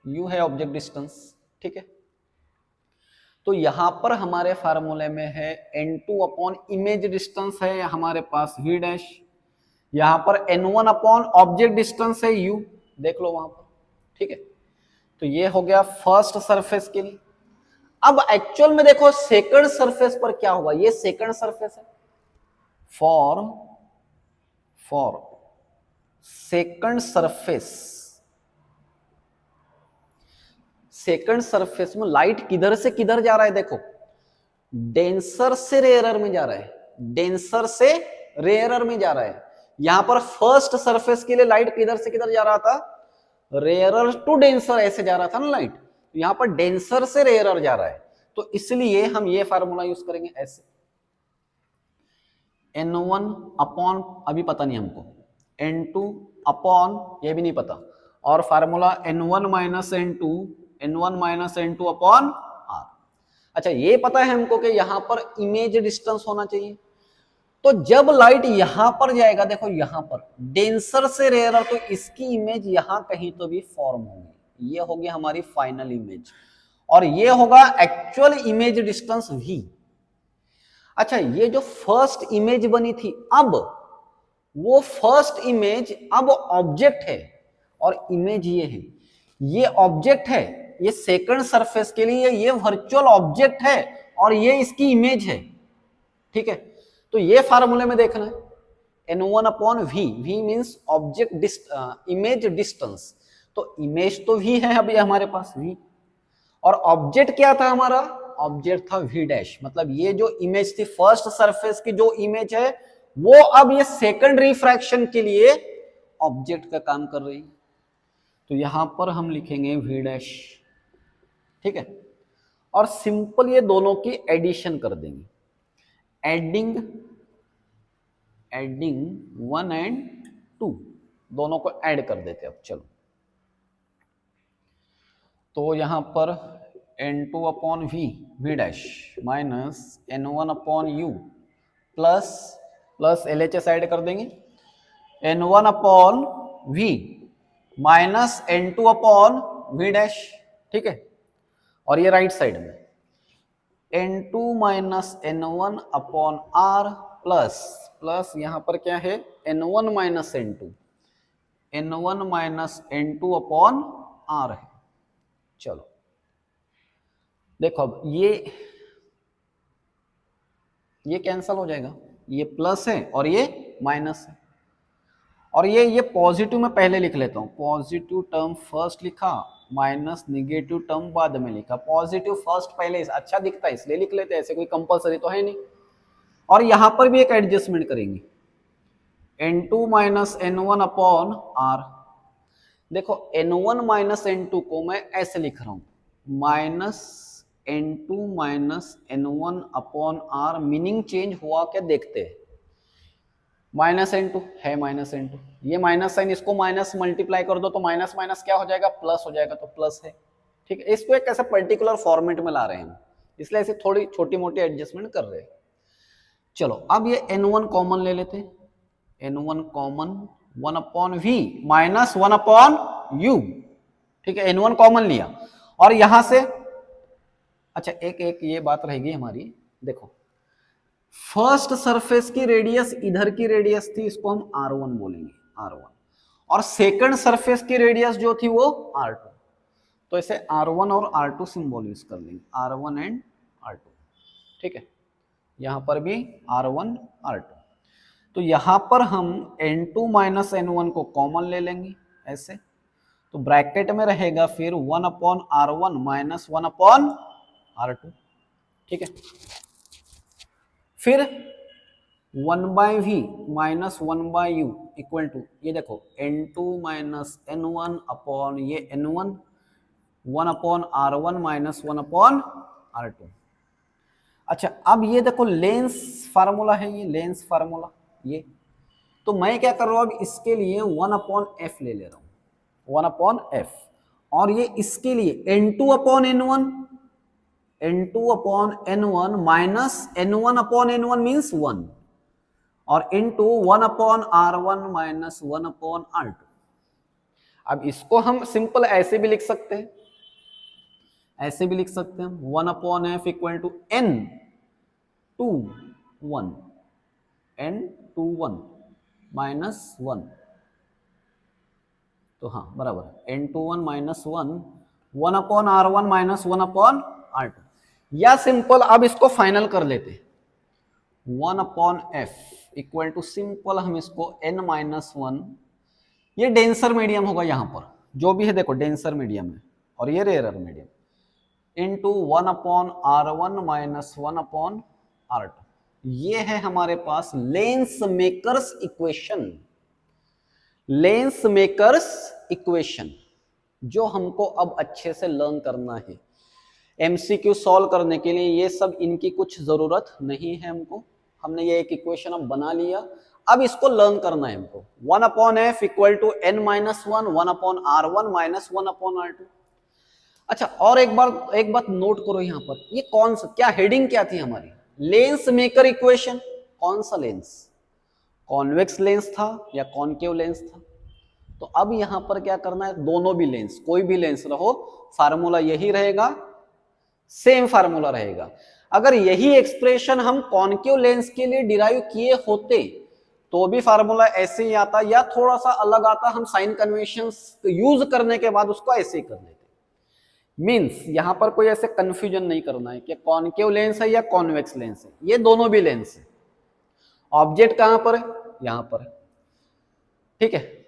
u है ऑब्जेक्ट डिस्टेंस, ठीक है। तो यहां पर हमारे फार्मूले में है n2 अपॉन इमेज डिस्टेंस है हमारे पास v डैश, यहां पर n1 अपॉन ऑब्जेक्ट डिस्टेंस है u, देख लो वहां पर, ठीक है। तो ये हो गया फर्स्ट सरफेस के लिए। अब एक्चुअल में देखो सेकंड सरफेस पर क्या हुआ, ये सेकंड सरफेस है। For second surface, second surface में लाइट किधर से किधर जा रहा है, देखो डेंसर से रेयरर में जा रहा है, डेंसर से रेयरर में जा रहा है। यहां पर फर्स्ट सरफेस के लिए लाइट किधर से किधर जा रहा था, रेयरर टू डेंसर ऐसे जा रहा था ना लाइट, तो यहां पर डेंसर से रेयरर जा रहा है, तो इसलिए हम ये फार्मूला यूज करेंगे ऐसे n1 अपॉन, अभी पता नहीं हमको, n2 अपॉन, ये भी नहीं पता, और formula n1 minus n2 upon r। अच्छा ये पता है हमको कि यहां पर इमेज डिस्टेंस होना चाहिए, तो जब लाइट यहां पर जाएगा, देखो यहां पर डेंसर से रेयरर, तो इसकी इमेज यहां कहीं तो भी फॉर्म होगी, ये होगी हमारी फाइनल इमेज, और ये होगा एक्चुअल इमेज डिस्टेंस v। अच्छा ये जो फर्स्ट इमेज बनी थी, अब वो फर्स्ट इमेज अब ऑब्जेक्ट है, और इमेज ये है, ये ऑब्जेक्ट है, ये सेकंड सरफेस के लिए ये वर्चुअल ऑब्जेक्ट है, और ये इसकी इमेज है, ठीक है। तो ये फार्मूले में देखना है n1 upon v, v means object image distance, तो इमेज तो v है अभी हमारे पास v, और ऑब्जेक्ट क्या था हमारा, ऑब्जेक्ट था v डैश, मतलब ये जो इमेज थी फर्स्ट सरफेस की जो इमेज है, वो अब ये सेकंड रिफ्रैक्शन के लिए ऑब्जेक्ट का काम कर रही है, तो यहां पर हम लिखेंगे v डैश, ठीक है। और सिंपल ये दोनों की एडिशन कर देंगे, एडिंग 1 एंड 2, दोनों को ऐड कर देते अब चलो। तो यहां पर n2 upon v dash minus n1 upon u plus LHS add कर देंगे, n1 upon v minus n2 upon v dash, ठीक है। और ये राइट साइड में n2 minus n1 upon r plus यहां पर क्या है n1 minus n2 upon r है। चलो देखो अब ये कैंसल हो जाएगा, ये प्लस है और ये माइनस है, और ये पॉजिटिव में पहले लिख लेता हूं, पॉजिटिव टर्म फर्स्ट लिखा, माइनस निगेटिव टर्म बाद में लिखा, पॉजिटिव फर्स्ट पहले अच्छा दिखता है इसलिए लिख लेते हैं, ऐसे कोई कंपलसरी तो है नहीं। और यहां पर भी एक एडजस्टमेंट करेंगे, n2 minus n1 upon r। देखो n1 माइनस n2 को मैं ऐसे लिख रहा हूं, minus n2 minus n1 upon r, meaning change हुआ क्या देखते हैं, माइनस n2 है माइनस n2, ये माइनस साइन, इसको माइनस मल्टीप्लाई कर दो तो माइनस माइनस क्या हो जाएगा, प्लस हो जाएगा, तो प्लस है, ठीक है। इसको एक ऐसा पर्टिकुलर फॉर्मेट में ला रहे हैं, इसलिए ऐसे थोड़ी छोटी मोटी एडजस्टमेंट कर रहे हैं। चलो अब ये n1 कॉमन ले लेते हैं, n1 common 1 upon v minus 1 upon u, ठीक है, n1 कॉमन लिया, और यहां से अच्छा एक ये बात रहेगी हमारी, देखो फर्स्ट सरफेस की रेडियस इधर की रेडियस थी, इसको हम r1 बोलेंगे, r1, और सेकंड सरफेस की रेडियस जो थी वो r2, तो इसे r1 और r2 सिंबल यूज कर लेंगे, r1 एंड r2, ठीक है। यहां पर भी r1 r2, तो यहां पर हम n2 माइनस n1 को कॉमन ले लेंगे, ऐसे, तो ब्रैकेट में रहेगा फिर 1/R1 माइनस 1/R2, ठीक है। फिर 1/V minus 1/U equal to, ये देखो N2 माइनस N1 अपॉन ये N1, 1/R1 माइनस 1/R2। अच्छा, अब ये देखो लेंस फार्मूला है, ये लेंस फार्मूला, ये तो मैं क्या कर रहा हूं, अब इसके लिए 1/F ले ले रहा हूं, 1/F, और ये इसके लिए N2/N1, N2/N1 minus N1/N1 means 1, और इंटू 1/R1 माइनस 1/R2। अब इसको हम सिंपल ऐसे भी लिख सकते हैं, ऐसे भी लिख सकते हैं, 1/F equal to N2/1, N2/1 minus 1, तो हाँ बराबर N2/1 minus 1, 1/R1 minus 1/R2, या सिंपल अब इसको फाइनल कर लेते हैं, 1/F इक्वल टू सिंपल हम इसको N माइनस 1, ये डेंसर मीडियम होगा यहां पर, जो भी है देखो डेंसर मीडियम है, और ये rare medium, into 1/R1 minus 1/R2। ये है हमारे पास lens makers equation, lens makers equation, जो हमको अब अच्छे से लर्न करना है। एमसीक्यू सॉल्व करने के लिए ये सब इनकी कुछ जरूरत नहीं है हमको, हमने ये एक इक्वेशन अब बना लिया, अब इसको लर्न करना है हमको। 1/F equal to N minus 1, 1/R1 minus 1/R2। अच्छा, और एक बात नोट करो यहाँ पर, ये कौन सा, क्या हेडिंग क्या थी हमारी, लेंस मेकर इक्वेशन, कौन सा लेंस, कॉन्वेक्स लेंस था या कॉनकेव लेंस था। तो अब यहां पर क्या करना है, दोनों भी लेंस, कोई भी लेंस रहो, फार्मूला यही रहेगा, सेम फार्मूला रहेगा। अगर यही एक्सप्रेशन हम कॉनकेव लेंस के लिए डिराइव किए होते तो भी फार्मूला ऐसे ही आता, या थोड़ा सा अलग आता, हम साइन कन्वेंशन यूज करने के बाद उसको ऐसे ही कर लेते। मींस यहां पर कोई ऐसे कंफ्यूजन नहीं करना है कि कॉनकेव लेंस है या कॉन्वेक्स लेंस है, ये दोनों भी लेंस है। ऑब्जेक्ट कहां पर है, यहां पर है, ठीक है।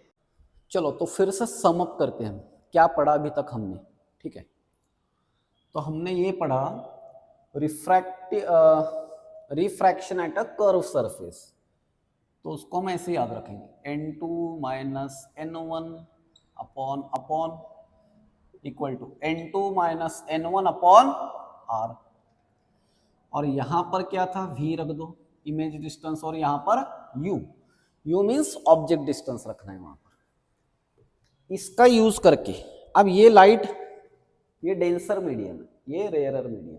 चलो तो फिर से सम अप करते हैं, क्या पढ़ा अभी तक हमने, ठीक है। तो हमने ये पढ़ा refraction at a curve surface, तो उसको हम ऐसे याद रखेंगे, N2 minus N1 upon equal to N2 minus N1 upon R, और यहां पर क्या था, V रख दो इमेज डिस्टेंस, और यहां पर U मीन्स ऑब्जेक्ट डिस्टेंस रखना है वहां पर। इसका यूज करके अब ये लाइट, ये डेंसर मीडियम है, ये रेयरर मीडियम,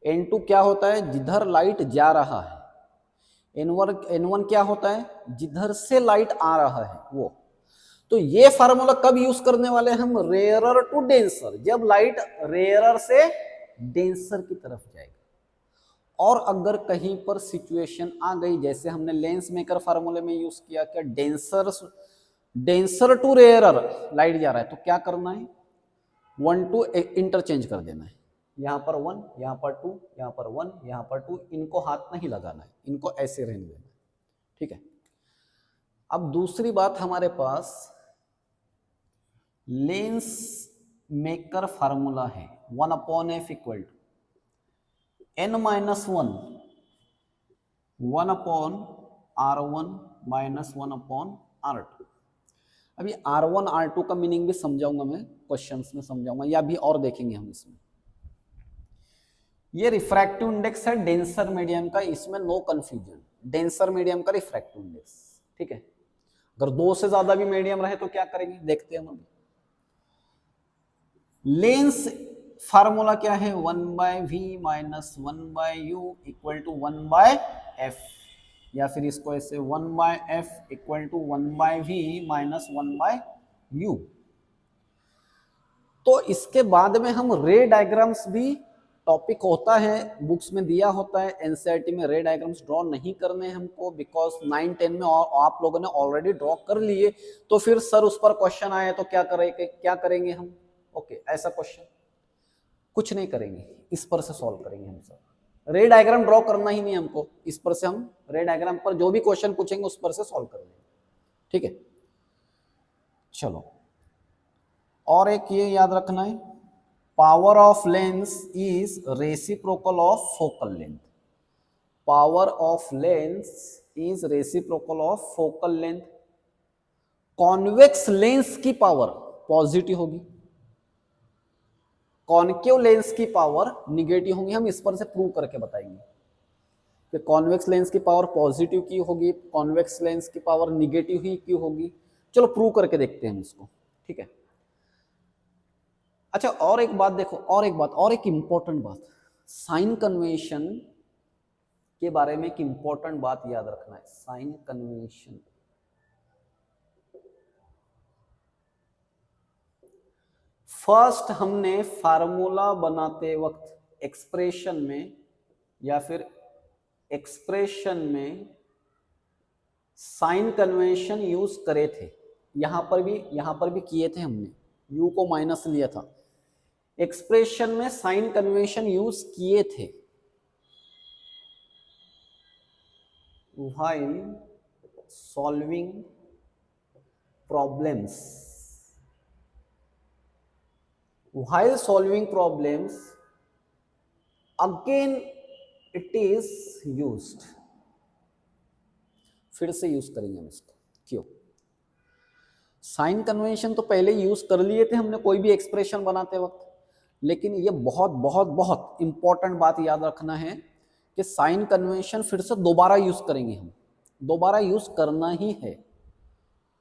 N2 क्या होता है, जिधर लाइट जा रहा है, N1 क्या होता है, जिधर से लाइट आ रहा है वो। तो ये फार्मूला कब यूज करने वाले हम, रेयरर टू डेंसर, जब लाइट रेयरर से डेंसर की तरफ जाएगी। और अगर कहीं पर सिचुएशन आ गई, जैसे हमने लेंस मेकर फार्मूले में यूज किया, क्या डेंसर टू रेयरर लाइट जा रहा है, तो क्या करना है, 1 2 इंटरचेंज कर देना है, यहां पर 1, यहां पर 2, यहां पर 1, यहां पर 2, इनको हाथ नहीं लगाना है, इनको ऐसे रहने देना है, ठीक है। अब दूसरी बात हमारे पास लेंस मेकर फार्मूला है, 1/F equal to N minus 1, 1/R1 minus 1/R2। अभी R1 R2 का मीनिंग भी समझाऊंगा मैं, क्वेश्चंस में समझाऊंगा, या भी और देखेंगे हम इसमें। ये रिफ्रैक्टिव इंडेक्स है डेंसर मीडियम का, इसमें नो कंफ्यूजन, डेंसर मीडियम का रिफ्रैक्टिव इंडेक्स, ठीक है। अगर 2 से ज्यादा भी मीडियम रहे तो क्या करेंगे, देखते हैं हम अभी। लेंस फार्मूला क्या है, 1/V minus 1/U equal to 1/F, या फिर इसको ऐसे 1/F equal to 1/V minus 1/U। तो इसके बाद में हम रे डायग्राम्स भी, टॉपिक होता है बुक्स में दिया होता है, एनसीईआरटी में रे डायग्राम्स ड्रॉ नहीं करने हैं हमको, बिकॉज 9 10 में आप लोगों ने ऑलरेडी ड्रॉ कर लिए, तो फिर सर उस पर क्वेश्चन आए तो क्या करेंगे हम, ओके ऐसा क्वेश्चन कुछ नहीं करेंगे, इस पर से सॉल्व करेंगे हम सर। रे डायग्राम ड्रॉ करना ही नहीं हमको, इस पर से हम रे डायग्राम पर जो भी क्वेश्चन पूछेंगे उस पर से सॉल्व कर लेंगे, ठीक है। चलो, और एक ये याद रखना है, power of lens is reciprocal of focal length. Power of lens is reciprocal of focal length. Convex lens की पावर पॉजिटिव होगी, कॉन्केव लेंस की पावर निगेटिव होगी। हम इस पर से प्रूव करके बताएंगे कि कॉन्वेक्स लेंस की पावर पॉजिटिव की होगी, कॉन्वेक्स लेंस की पावर निगेटिव ही क्यों होगी। चलो प्रूव करके देखते हैं हम इसको, ठीक है। अच्छा, और एक बात देखो, और एक इंपॉर्टेंट बात, साइन कन्वेंशन के बारे में एक इंपॉर्टेंट बात याद रखना है। साइन कन्वेंशन, फर्स्ट हमने फार्मूला बनाते वक्त एक्सप्रेशन में या फिर एक्सप्रेशन में साइन कन्वेंशन यूज करे थे। यहां पर भी किए थे हमने, u को माइनस लिया था, एक्सप्रेशन में साइन कन्वेंशन यूज किए थे। while solving problems, while solving problems again it is used। फिर से यूज करेंगे हम इसको, क्यों? साइन कन्वेंशन तो पहले यूज कर लिए थे हमने कोई भी एक्सप्रेशन बनाते वक्त, लेकिन ये बहुत बहुत बहुत इंपॉर्टेंट बात याद रखना है कि साइन कन्वेंशन फिर से दोबारा यूज करेंगे हम, दोबारा यूज करना ही है।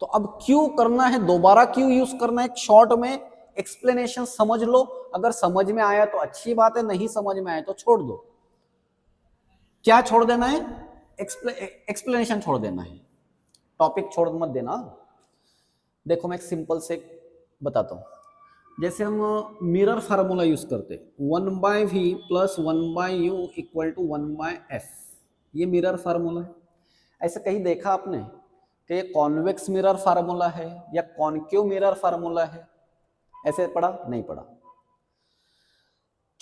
तो अब क्यों करना है, दोबारा क्यों यूज करना है, एक शॉर्ट में एक्सप्लेनेशन समझ लो। अगर समझ में आया तो अच्छी बात है, नहीं समझ में आया तो छोड़ दो। क्या छोड़ देना है? एक्सप्लेनेशन छोड़ देना है, टॉपिक छोड़ मत देना। देखो मैं एक सिंपल से बताता हूं, जैसे हम मिरर फार्मूला यूज करते, 1/v plus 1/u equal to 1/f, ये मिरर फार्मूला है। ऐसे कहीं देखा आपने कि ये कॉन्वेक्स मिरर फार्मूला है या कॉन्केव मिरर फार्मूला है? ऐसे पढ़ा? नहीं पढ़ा।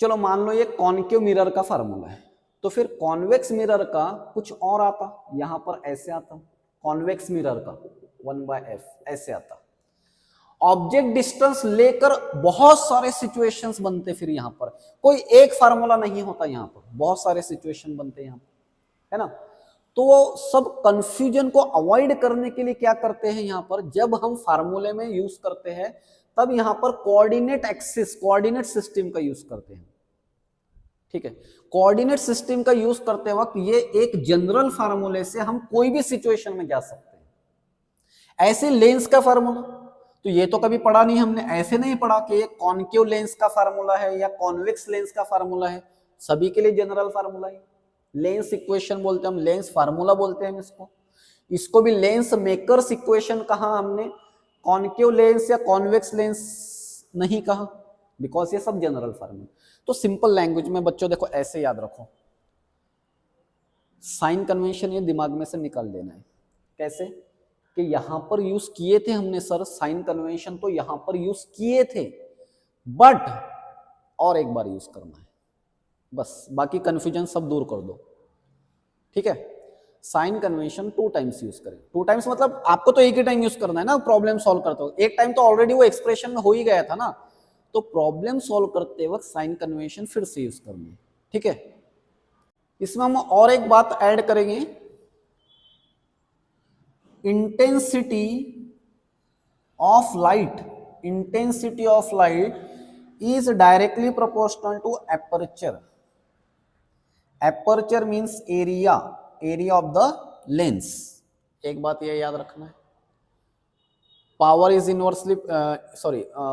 चलो मान लो ये कॉन्केव मिरर का फार्मूला है, तो फिर कॉन्वेक्स मिरर का कुछ और आता, यहां पर ऐसे आता, कॉन्वेक्स मिरर का 1/f ऐसे आता। ऑब्जेक्ट डिस्टेंस लेकर बहुत सारे सिचुएशंस बनते, फिर यहां पर कोई एक फार्मूला नहीं होता, यहां पर बहुत सारे सिचुएशन बनते यहां पर, है ना। तो सब कंफ्यूजन को अवॉइड करने के लिए क्या करते हैं, यहां पर जब हम फार्मूले में यूज करते हैं तब यहां पर कोऑर्डिनेट एक्सिस, कोऑर्डिनेट सिस्टम का यूज करते हैं, ठीक है। कोऑर्डिनेट सिस्टम का यूज करते वक्त ये एक जनरल फार्मूले से हम कोई भी सिचुएशन में जा सकते हैं। ऐसे लेंस का फार्मूला तो ये तो कभी पढ़ा नहीं हमने, ऐसे नहीं पढ़ा कि ये कॉन्केव लेंस का फार्मूला है या कॉन्वेक्स लेंस का फार्मूला है, सभी के लिए जनरल फार्मूला है। लेंस इक्वेशन बोलते हैं हम, लेंस फार्मूला बोलते हैं हम इसको। इसको भी लेंस मेकर्स इक्वेशन कहा हमने, कॉन्केव लेंस या कॉन्वेक्स लेंस नहीं कहा, बिकॉज ये सब जनरल फार्मूला। तो सिंपल लैंग्वेज में बच्चों देखो ऐसे याद रखो, साइन कन्वेंशन ये दिमाग में से निकाल देना है। कैसे? कि यहां पर यूज किए थे हमने सर साइन कन्वेंशन, तो यहां पर यूज किए थे, बट और एक बार यूज करना है, बस बाकी कंफ्यूजन सब दूर कर दो, ठीक है। साइन कन्वेंशन 2 टाइम्स यूज करें, 2 टाइम्स मतलब आपको तो एक ही टाइम यूज करना है ना, प्रॉब्लम सॉल्व करते हो एक टाइम तो ऑलरेडी वो एक्सप्रेशन में हो ही गया था ना, तो प्रॉब्लम सॉल्व करते वक्त साइन कन्वेंशन फिर से यूज करनी है, ठीक है। इसमें हम और एक बात ऐड करेंगे, intensity of light, intensity of light is directly proportional to aperture. Aperture means area, area of the lens। एक बात ये याद रखना है, power is inversely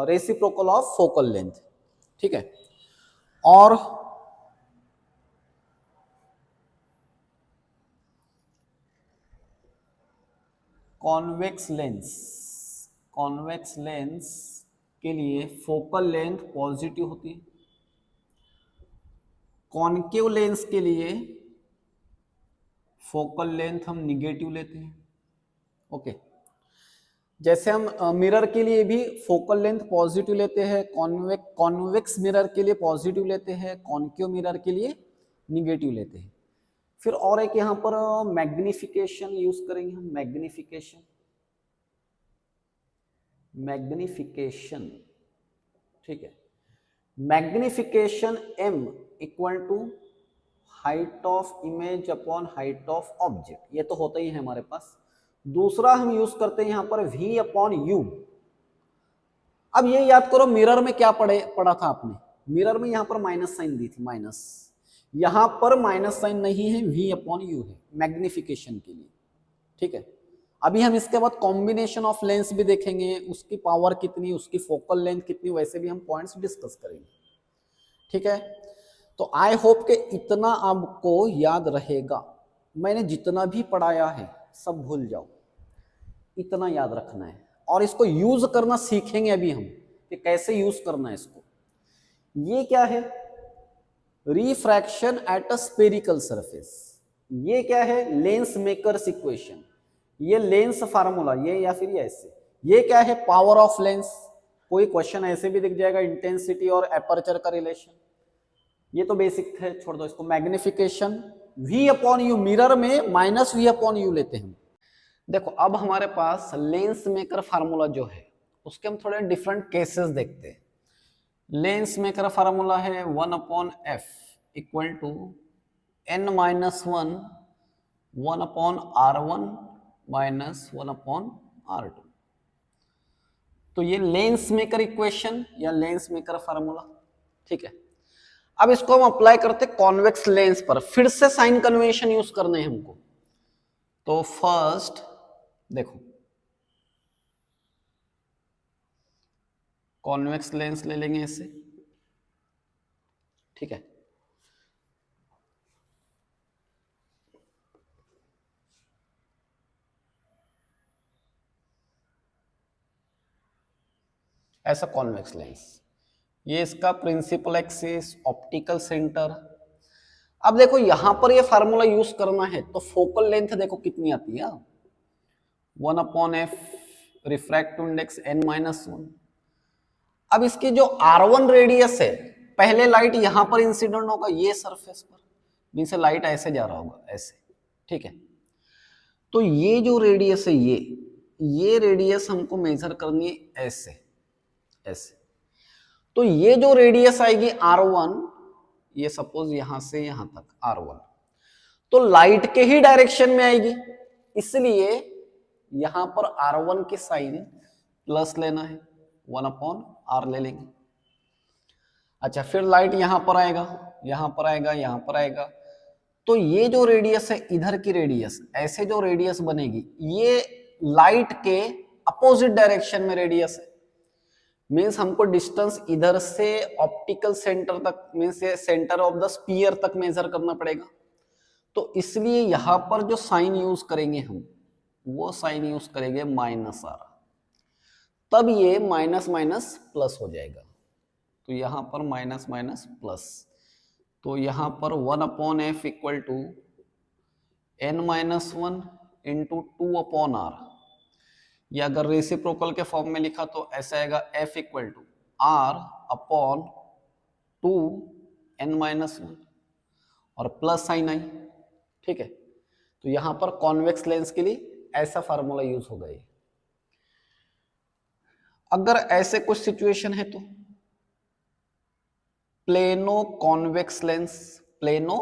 reciprocal of focal length, ठीक है। और कॉन्वेक्स लेंस, कॉन्वेक्स लेंस के लिए फोकल लेंथ पॉजिटिव होती है, कॉन्केव लेंस के लिए फोकल लेंथ हम निगेटिव लेते हैं, ओके। जैसे हम मिरर के लिए भी फोकल लेंथ पॉजिटिव लेते हैं, कॉन्वेक्स मिरर के लिए पॉजिटिव लेते हैं, कॉन्केव मिरर के लिए निगेटिव लेते हैं। फिर और एक यहां पर मैग्निफिकेशन यूज करेंगे हम, मैग्निफिकेशन। मैग्निफिकेशन, ठीक है, magnification m equal to height of image upon height of object, ये तो होता ही है हमारे पास। दूसरा हम यूज करते हैं यहां पर v अपॉन यू। अब ये याद करो मिरर में क्या पढ़ा था आपने, मिरर में यहां पर माइनस साइन दी थी, माइनस, यहां पर माइनस साइन नहीं है, v अपॉन यू है मैग्निफिकेशन के लिए, ठीक है। अभी हम इसके बाद कॉम्बिनेशन ऑफ लेंस भी देखेंगे, उसकी पावर कितनी, उसकी फोकल लेंथ कितनी, वैसे भी हम पॉइंट्स डिस्कस करेंगे, ठीक है। तो आई होप के इतना आपको याद रहेगा, मैंने जितना भी पढ़ाया है सब भूल जाओ, इतना याद रखना है और इसको यूज करना सीखेंगे अभी हम कि कैसे यूज करना है इसको। ये क्या है, refraction at a spherical surface, ये क्या है, लेंस मेकर्स इक्वेशन, ये लेंस फार्मूला, ये या फिर ये ऐसे, ये क्या है, पावर ऑफ लेंस, कोई क्वेश्चन ऐसे भी दिख जाएगा, इंटेंसिटी और एपर्चर का रिलेशन, ये तो बेसिक है, छोड़ दो इसको। Magnification v upon you, mirror में माइनस v अपॉन यू लेते हैं। देखो अब हमारे पास लेंस मेकर फार्मूला जो है उसके हम थोड़े डिफरेंट केसेस देखते हैं। लेंस मेकर फार्मूला है 1 upon F equal to n minus 1 upon r1 minus 1 upon r2। तो ये लेंस मेकर इक्वेशन या लेंस मेकर फार्मूला, ठीक है। अब इसको हम अप्लाई करते कॉन्वेक्स लेंस पर, फिर से साइन कन्वेंशन यूज करने हैं हमको। तो फर्स्ट देखो कॉन्वेक्स लेंस ले लेंगे ऐसे, ठीक है। ऐसा कॉन्वेक्स लेंस, ये इसका प्रिंसिपल एक्सिस, ऑप्टिकल सेंटर। अब देखो यहां पर ये फार्मूला यूज करना है तो फोकल लेंथ देखो कितनी आती है, 1 upon F, refractive index n minus 1। अब इसकी जो r1 रेडियस है, पहले लाइट यहां पर इंसिडेंट होगा ये सरफेस पर, मीन से लाइट ऐसे जा रहा होगा ऐसे, ठीक है। तो ये जो रेडियस है ये रेडियस हमको मेजर करनी है ऐसे ऐसे। तो ये जो रेडियस आएगी r1, ये सपोज यहां से यहां तक r1, तो लाइट के ही डायरेक्शन में आएगी, इसलिए यहां पर r1 की साइन प्लस लेना है, 1 अपॉन r ले लेंगे। अच्छा फिर लाइट यहां पर आएगा, यहां पर आएगा, यहां पर आएगा, तो ये जो रेडियस है इधर की रेडियस, ऐसे जो रेडियस बनेगी ये लाइट के अपोजिट डायरेक्शन में रेडियस है, मीन्स हमको डिस्टेंस इधर से ऑप्टिकल सेंटर तक, means centre of the sphere तक मेजर करना पड़ेगा। तो इसलिए यहां पर जो साइन यूज करेंगे हम, वो साइन यूज करेंगे माइनस r, तब ये माइनस माइनस प्लस हो जाएगा। तो यहां पर माइनस माइनस प्लस, तो यहां पर 1 upon F equal to n minus 1 into 2 upon r, या अगर रेसिप्रोकल के फॉर्म में लिखा तो ऐसा आएगा f equal to r upon 2 n minus 1 और प्लस साइन आई, ठीक है। तो यहां पर कॉन्वेक्स लेंस के लिए ऐसा फार्मूला यूज होगा। ये अगर ऐसे कुछ सिचुएशन है तो plano convex lens, plano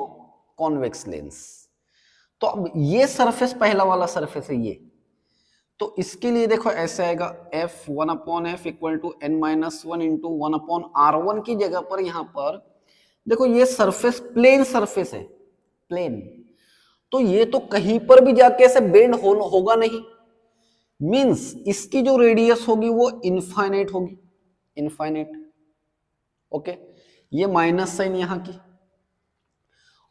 convex lens, तो अब ये सरफेस पहला वाला सरफेस है ये, तो इसके लिए देखो ऐसे आएगा f 1 upon F equal to n minus 1 into 1 upon r1 की जगह पर यहां पर देखो ये सरफेस प्लेन सरफेस है, प्लेन, तो ये तो कहीं पर भी जाके ऐसे बेंड होगा नहीं, मींस इसकी जो रेडियस होगी वो इनफाइनाइट होगी, इनफाइनाइट, ओके। ये माइनस साइन यहां की,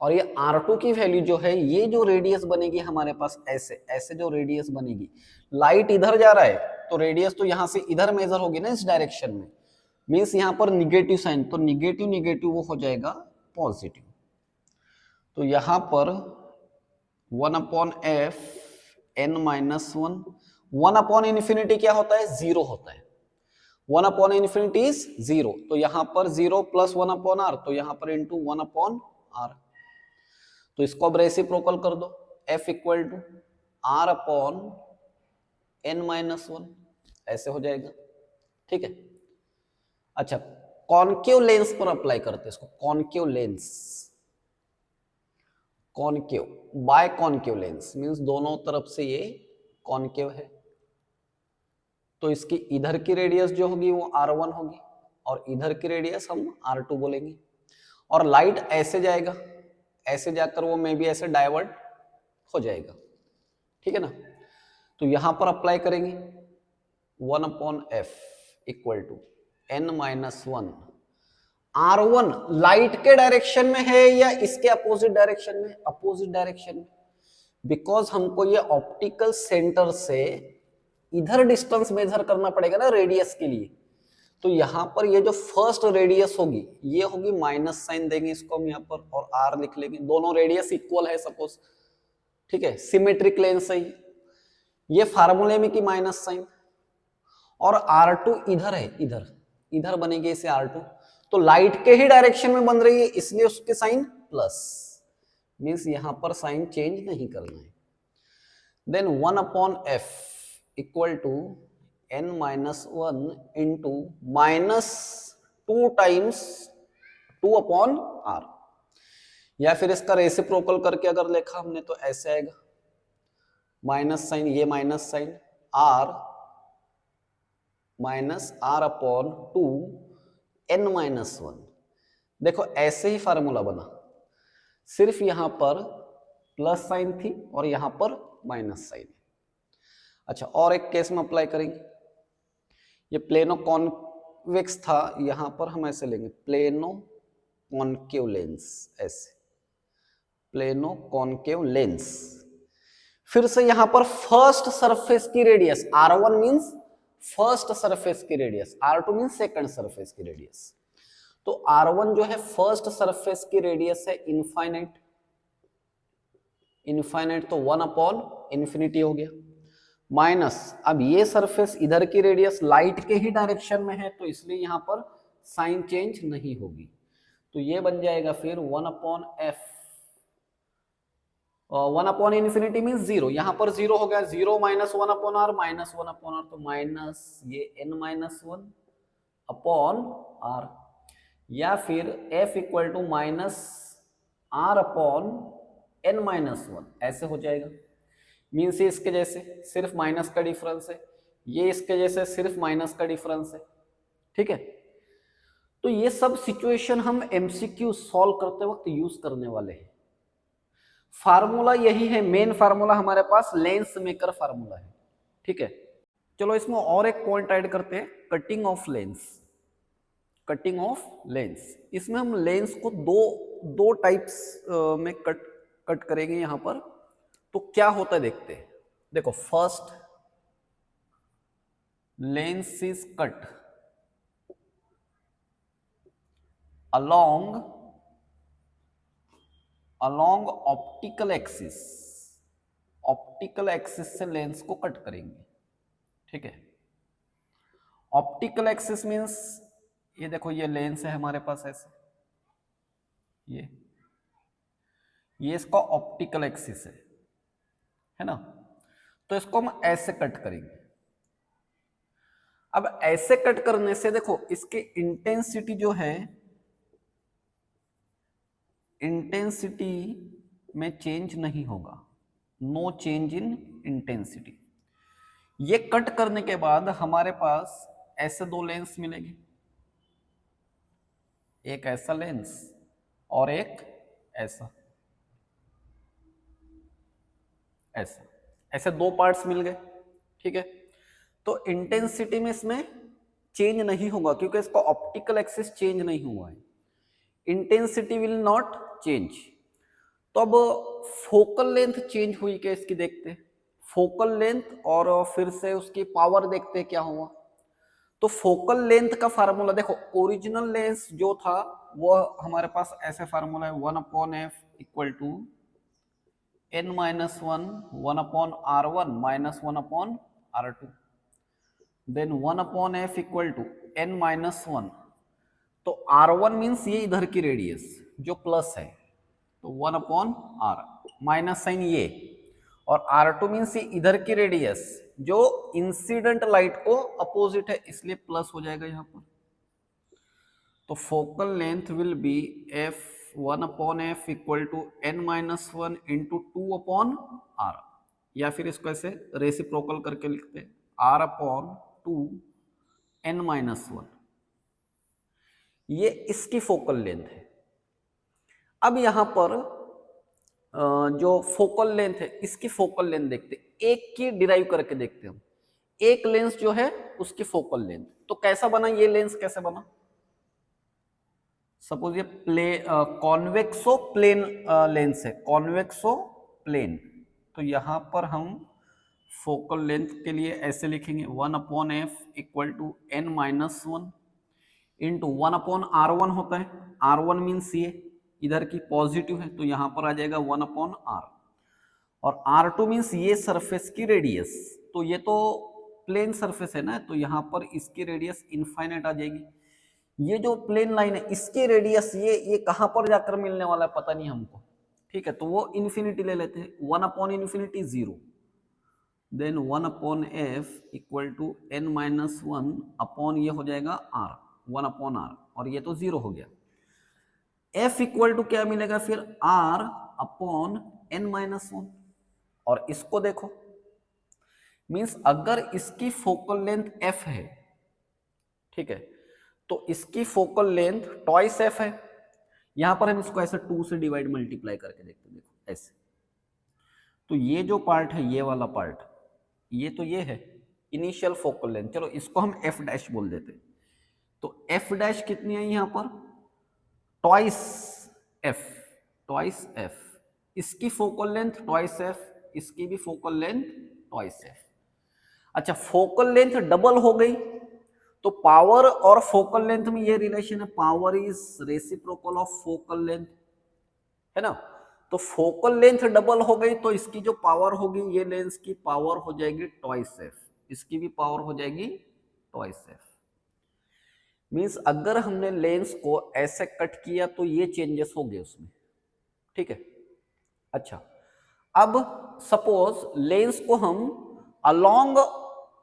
और ये R2 की वैल्यू जो है, ये जो रेडियस बनेगी हमारे पास ऐसे ऐसे जो रेडियस बनेगी, लाइट इधर जा रहा है तो रेडियस तो यहां से इधर मेजर होगी ना इस डायरेक्शन में, मींस यहां पर निगेटिव साइन, तो निगेटिव निगेटिव वो हो जाएगा पॉजिटिव। तो यहां पर 1 upon F n minus 1, 1 upon infinity क्या होता है, जीरो होता है, 1 अपॉन इन्फिनिटी इज जीरो, तो यहां पर 0 प्लस 1 अपॉन r, तो यहां पर इंटू 1 अपॉन r। तो इसको अब रेसिप्रोकल कर दो, f equal to r upon n minus 1, ऐसे हो जाएगा। ठीक है। अच्छा, कॉनकेव लेंस पर अप्लाई करते हैं इसको, concave lens, concave by concave lens means दोनों तरफ से ये कॉनकेव है, तो इसकी इधर की रेडियस जो होगी वो R1 होगी और इधर की रेडियस हम R2 बोलेंगे। और लाइट ऐसे जाएगा, ऐसे जाकर वो मे भी ऐसे डाइवर्ट हो जाएगा, ठीक है ना। तो यहां पर अप्लाई करेंगे 1/f equal to n-1। R1 light के डायरेक्शन में है या इसके अपोजिट डायरेक्शन में? अपोजिट डायरेक्शन में, बिकॉज हमको ये ऑप्टिकल सेंटर से इधर डिस्टेंस मेजर करना पड़ेगा ना रेडियस के लिए। तो यहां पर ये जो फर्स्ट रेडियस होगी ये होगी, माइनस साइन देंगे इसको हम यहाँ पर और r लिख लेंगे, दोनों रेडियस इक्वल है सपोज, ठीक है, सिमेट्रिक लेंस है ये फार्मूले में की माइनस साइन, और R2 इधर है, इधर इधर बनेगी इसे R2, तो लाइट के ही डायरेक्शन में बन रही है इसलिए उसके साइन प्लस, मींस यहां पर साइन चेंज नहीं करना है। Then 1/f equal to n-1 into -2 times 2/r, या फिर इसका रेसिप्रोकल करके अगर लिखा हमने तो ऐसे आएगा, माइनस साइन, ये minus sign r -r/2 n-1। देखो ऐसे ही फार्मूला बना, सिर्फ यहां पर प्लस साइन थी और यहां पर माइनस साइन। अच्छा, और एक केस में अप्लाई करेंगे, ये प्लेनो कॉन्वेक्स था, यहां पर हम ऐसे लेंगे प्लेनो कॉनकेव लेंस, ऐसे प्लेनो कॉनकेव लेंस। फिर से यहां पर फर्स्ट सरफेस की radius R1 means first surface की radius, R2 means second surface की रेडियस। तो R1 जो है फर्स्ट सरफेस की रेडियस है इनफाइनाइट, इनफाइनाइट तो 1/∞ हो गया, माइनस अब ये सरफेस इधर की रेडियस लाइट के ही डायरेक्शन में है तो इसलिए यहां पर साइन चेंज नहीं होगी, तो ये बन जाएगा फिर 1/f, 1/∞ मींस 0, यहां पर 0 हो गया, 0 - 1/r माइनस 1/r, तो माइनस ये n-1 अपॉन r, या फिर f इक्वल टू -r/n-1 ऐसे हो जाएगा, मीन्स ये इसके जैसे सिर्फ माइनस का डिफरेंस है, ये इसके जैसे सिर्फ माइनस का डिफरेंस है, ठीक है। तो ये सब सिचुएशन हम एमसीक्यू सॉल्व करते वक्त यूज करने वाले हैं। फार्मूला यही है, मेन फार्मूला हमारे पास लेंस मेकर फार्मूला है, ठीक है। चलो इसमें और एक पॉइंट ऐड करते हैं, cutting of lens, cutting of lens. इसमें हम लेंस को दो टाइप्स में कट करेंगे यहां पर, तो क्या होता है देखते हैं। देखो, first lens is cut along optical axis, optical axis से लेंस को कट करेंगे, ठीक है। ऑप्टिकल एक्सिस मींस ये देखो, ये लेंस है हमारे पास ऐसे, ये इसका ऑप्टिकल एक्सिस है ना, तो इसको हम ऐसे कट करेंगे। अब ऐसे कट करने से देखो इसकी इंटेंसिटी जो है, इंटेंसिटी में चेंज नहीं होगा, नो चेंज इन इंटेंसिटी। ये कट करने के बाद हमारे पास ऐसे दो लेंस मिलेंगे, एक ऐसा लेंस और एक ऐसा, ऐसा, ऐसे दो पार्ट्स मिल गए, ठीक है। तो इंटेंसिटी में इसमें चेंज नहीं होगा क्योंकि इसका ऑप्टिकल एक्सिस चेंज नहीं हुआ है, इंटेंसिटी विल नॉट चेंज। तो अब फोकल लेंथ चेंज हुई क्या इसकी देखते हैं, फोकल लेंथ और फिर से उसकी पावर देखते हैं क्या हुआ। तो फोकल लेंथ का फार्मूला देखो, ओरिजिनल लेंस जो था वो हमारे पास ऐसे फार्मूला है 1/f equal to n-1 1/r1 minus 1/r2, then 1/f equal to n-1, तो r1 मीन्स ये इधर की रेडियस जो प्लस है, तो 1/r माइनस साइन ये, और r2 मीन्स ये इधर की रेडियस जो इंसिडेंट लाइट को अपोजिट है, इसलिए प्लस हो जाएगा यहां पर। तो focal length will be F 1/f equal to n-1 into 2/r, या फिर इसको ऐसे रेसिप्रोकल करके लिखते हैं r/2 n-1। ये इसकी फोकल लेंथ है। अब यहां पर जो फोकल लेंथ है, इसकी फोकल लेंथ देखते हैं, एक की डिराइव करके देखते हैं हम। एक लेंस जो है उसकी फोकल लेंथ, तो कैसा बना ये लेंस, कैसे बना? सपोज ये कॉन्वेक्सो प्लेन लेंस है, कॉन्वेक्सो प्लेन। तो यहां पर हम फोकल लेंथ के लिए ऐसे लिखेंगे 1/f equal to n-1 into 1/r1 होता है, r1 मीन्स ये इधर की पॉजिटिव है, तो यहां पर आ जाएगा 1/r, और r2 मीन्स ये सरफेस की रेडियस, तो ये तो प्लेन सरफेस है ना, तो यहां पर इसकी रेडियस इनफाइनाइट आ जाएगी। ये जो प्लेन लाइन है इसकी रेडियस ये कहां पर जाकर मिलने वाला है पता नहीं हमको, ठीक है, तो वो इन्फिनिटी ले लेते हैं, 1/∞ 0, then 1/f equal to n-1 upon ये हो जाएगा r, 1/r, और ये तो 0 हो गया। f इक्वल टू क्या मिलेगा फिर, r अपॉन n-1, और इसको देखो, मींस अगर इसकी फोकल लेंथ f है, ठीक है, तो इसकी फोकल लेंथ ट्वाइस f है। यहां पर हम इसको ऐसे 2 से डिवाइड मल्टीप्लाई करके देखते हैं, देखो ऐसे। तो ये जो पार्ट है, ये वाला पार्ट, ये तो ये है इनिशियल फोकल लेंथ, चलो इसको हम f डैश बोल देते हैं। तो f डैश कितनी है यहां पर, ट्वाइस f, इसकी फोकल लेंथ ट्वाइस f, इसकी भी फोकल लेंथ ट्वाइस f। अच्छा, फोकल लेंथ डबल हो गई, तो पावर और फोकल लेंथ में ये रिलेशन है, power is reciprocal of focal length, है ना। तो फोकल लेंथ डबल हो गई, तो इसकी जो पावर होगी, ये लेंस की पावर हो जाएगी ट्वाइस f, इसकी भी पावर हो जाएगी ट्वाइस f। मींस अगर हमने लेंस को ऐसे कट किया तो ये चेंजेस हो गए उसमें, ठीक है। अच्छा, अब सपोज लेंस को हम अलोंग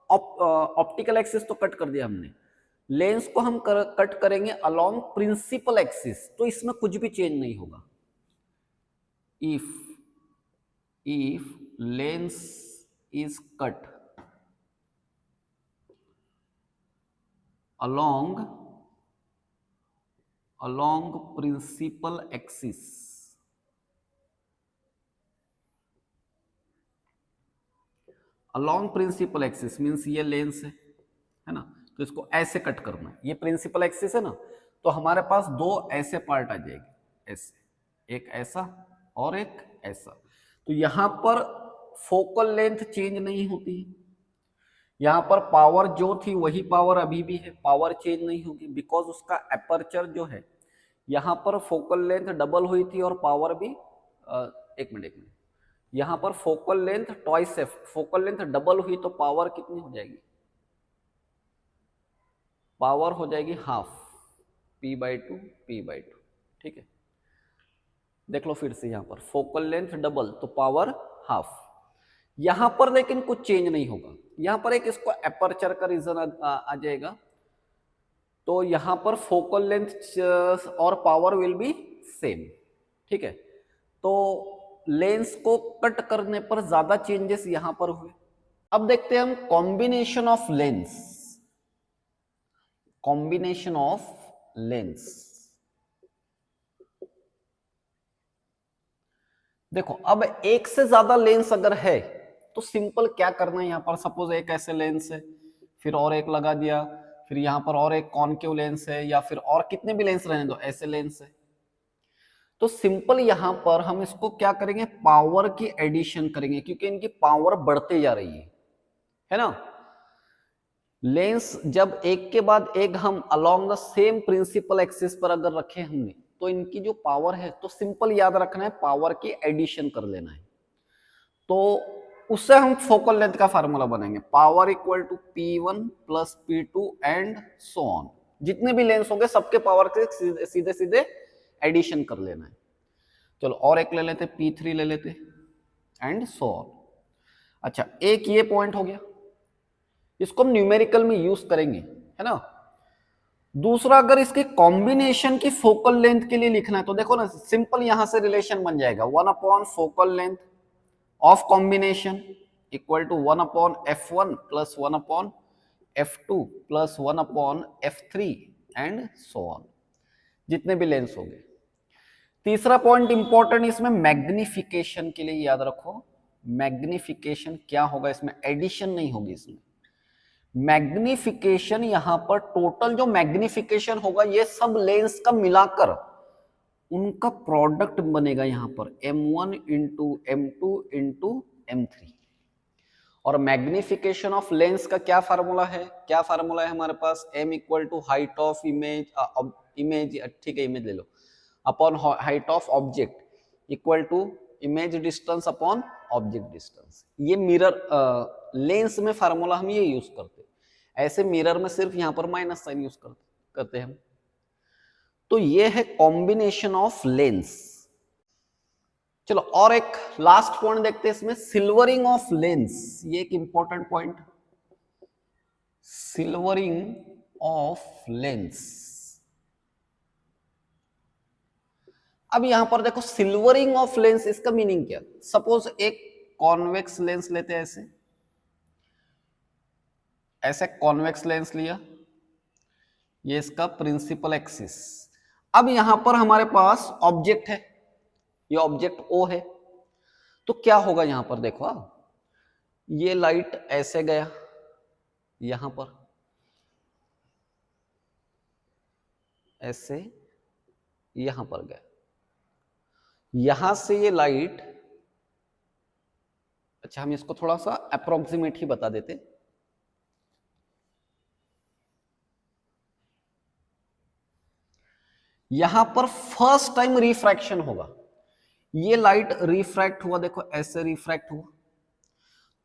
ऑप्टिकल एक्सिस तो कट कर दिया हमने, लेंस को हम कट करेंगे अलोंग प्रिंसिपल एक्सिस, तो इसमें कुछ भी चेंज नहीं होगा। if lens is cut along principal axis, along principal axis means ये लेंस है ना, तो इसको ऐसे कट करना है, ये प्रिंसिपल एक्सिस है ना, तो हमारे पास दो ऐसे पार्ट आ जाएंगे, ऐसे, एक ऐसा और एक ऐसा। तो यहां पर फोकल लेंथ चेंज नहीं होती, यहां पर पावर जो थी वही पावर अभी भी है, पावर चेंज नहीं होगी, बिकॉज उसका एपर्चर जो है, यहां पर फोकल लेंथ डबल हुई थी और पावर भी एक मिनट, यहां पर फोकल लेंथ ट्वाइस है, फोकल लेंथ डबल हुई तो पावर कितनी हो जाएगी, पावर हो जाएगी हाफ, p/2, ठीक है। देख लो फिर से, यहां पर फोकल लेंथ डबल तो पावर हाफ, यहां पर लेकिन कुछ चेंज नहीं होगा, यहां पर एक इसको एपर्चर का रीजन आ जाएगा, तो यहां पर फोकल लेंथ और पावर विल बी सेम, ठीक है। तो लेंस को कट करने पर ज्यादा चेंजेस यहां पर हुए। अब देखते हैं हम combination of lens, combination of lens. देखो, अब एक से ज्यादा लेंस अगर है तो सिंपल क्या करना है, यहां पर सपोज एक ऐसे लेंस है, फिर और एक लगा दिया, फिर यहां पर और एक कॉनकेव लेंस है, या फिर और कितने भी लेंस रहने दो, ऐसे लेंस है, तो सिंपल यहां पर हम इसको क्या करेंगे, पावर की एडिशन करेंगे, क्योंकि इनकी पावर बढ़ते जा रही है ना। लेंस जब एक के बाद एक हम along the same principal axis पर अगर रखे हमने, तो इनकी जो पावर है, तो सिंपल याद रखना है, पावर की एडिशन कर लेना है, तो उससे हम फोकल लेंथ का फार्मूला बनाएंगे, power equal to P1 plus P2 and so on, जितने भी लेंस होंगे सबके पावर के सीधे सीधे एडिशन कर लेना है। चलो और एक ले लेते, P3 ले लेते एंड सो ऑन। अच्छा, एक ये पॉइंट हो गया, इसको हम न्यूमेरिकल में यूज करेंगे, है ना। दूसरा, अगर इसके कॉम्बिनेशन की फोकल लेंथ के लिए लिखना है तो देखो ना, सिंपल यहां से रिलेशन बन जाएगा 1 focal length of combination equal to 1/f1 plus 1/f2 plus 1/f3 and so on, जितने भी लेंस हो गए। तीसरा पॉइंट इंपॉर्टेंट इसमें मैग्निफिकेशन के लिए याद रखो, मैग्निफिकेशन क्या होगा इसमें, एडिशन नहीं होगी इसमें। मैग्निफिकेशन यहां पर टोटल जो मैग्निफिकेशन होगा ये सब लेंस का मिलाकर उनका प्रोडक्ट बनेगा यहां पर M1 into M2 into M3। और मैग्निफिकेशन ऑफ लेंस का क्या फार्मूला है, क्या फार्मूला है हमारे पास, m equal to height of image, ठीक है इमेज ले लो, upon height of object equal to image distance upon object distance. ये मिरर लेंस में फार्मूला हम ये यूज करते हैं, ऐसे मिरर में सिर्फ यहां पर माइनस साइन यूज करते हैं हम। तो ये है कॉम्बिनेशन ऑफ लेंस। चलो और एक लास्ट पॉइंट देखते हैं इसमें, सिल्वरिंग ऑफ लेंस, ये एक important point, silvering of lens. अब यहां पर देखो सिल्वरिंग ऑफ लेंस, इसका मीनिंग क्या, सपोज एक कॉन्वेक्स लेंस लेते हैं, ऐसे कॉन्वेक्स लेंस लिया, ये इसका प्रिंसिपल एक्सिस। अब यहां पर हमारे पास ऑब्जेक्ट है, ये ऑब्जेक्ट O है, तो क्या होगा यहां पर देखो, ये लाइट ऐसे गया यहां पर, ऐसे यहां पर गया, यहां से ये लाइट, अच्छा हम इसको थोड़ा सा अप्रोक्सीमेट ही बता देते, यहां पर फर्स्ट टाइम रिफ्रैक्शन होगा, ये लाइट रिफ्रैक्ट हुआ, देखो ऐसे रिफ्रैक्ट हुआ,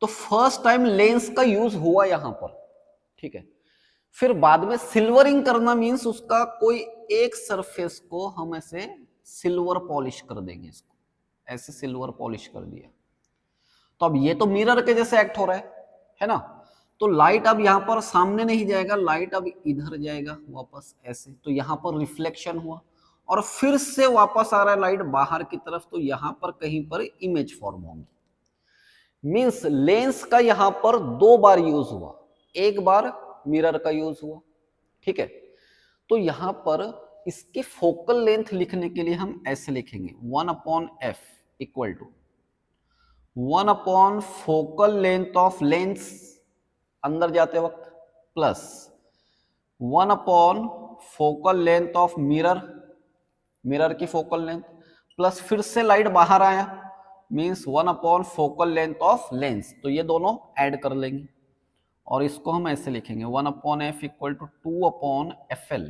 तो फर्स्ट टाइम लेंस का यूज हुआ यहां पर, ठीक है। फिर बाद में सिल्वरिंग करना मींस उसका कोई एक सरफेस को हम ऐसे सिल्वर पॉलिश कर देंगे, इसको ऐसे सिल्वर पॉलिश कर दिया, तो अब ये तो मिरर के जैसे एक्ट हो रहा है ना। तो लाइट अब यहां पर सामने नहीं जाएगा, लाइट अब इधर जाएगा वापस ऐसे, तो यहां पर रिफ्लेक्शन हुआ और फिर से वापस आ रहा है लाइट बाहर की तरफ, तो यहां पर कहीं पर इमेज फॉर्म होगी। मींस लेंस का यहां पर 2 बार यूज हुआ, एक बार मिरर का यूज हुआ, ठीक है। तो यहां पर इसकी फोकल लेंथ लिखने के लिए हम ऐसे लिखेंगे 1/f equal to 1 focal length of lens अंदर जाते वक्त plus 1 focal length of mirror, mirror की फोकल लेंथ प्लस फिर से लाइट बाहर आया means 1 focal length of lens, तो ये दोनों ऐड कर लेंगे और इसको हम ऐसे लिखेंगे 1/f equal to 2/fl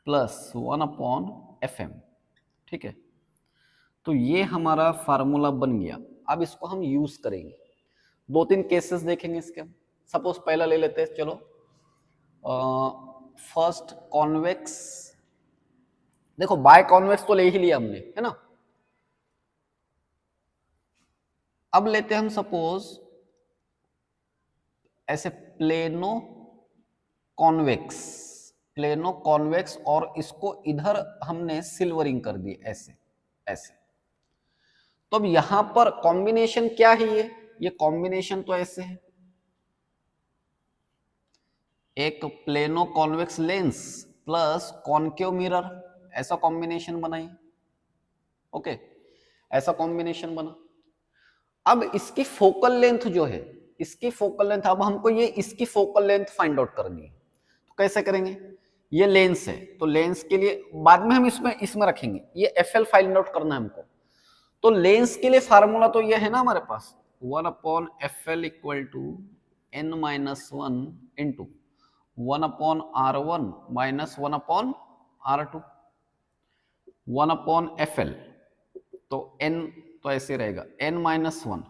plus 1/fm, ठीक है। तो ये हमारा फार्मूला बन गया। अब इसको हम यूज करेंगे, 2-3 केसेस देखेंगे इसके। सपोज पहला ले लेते हैं, चलो फर्स्ट कॉन्वेक्स, देखो बाय कॉन्वेक्स तो ले ही लिया हमने, है ना। अब लेते हैं हम सपोज ऐसे प्लेनो कॉन्वेक्स, प्लेनो कॉन्वेक्स, और इसको इधर हमने सिल्वरिंग कर दी ऐसे ऐसे। तो अब यहां पर कॉम्बिनेशन क्या है, ये कॉम्बिनेशन तो ऐसे है, एक plano convex lens plus concave mirror, ऐसा कॉम्बिनेशन बनाइए, ओके, ऐसा कॉम्बिनेशन बना। अब इसकी फोकल लेंथ जो है, इसकी फोकल लेंथ, अब हमको ये इसकी फोकल लेंथ फाइंड आउट करनी है, तो कैसे करेंगे, ये लेंस है तो लेंस के लिए बाद में हम इसमें रखेंगे, ये FL फाइंड आउट करना है हमको। तो लेंस के लिए फार्मूला तो ये है ना हमारे पास 1/fl equal to n-1 into 1/r1 minus 1/r2 1/fl, तो n तो ऐसे रहेगा n-1,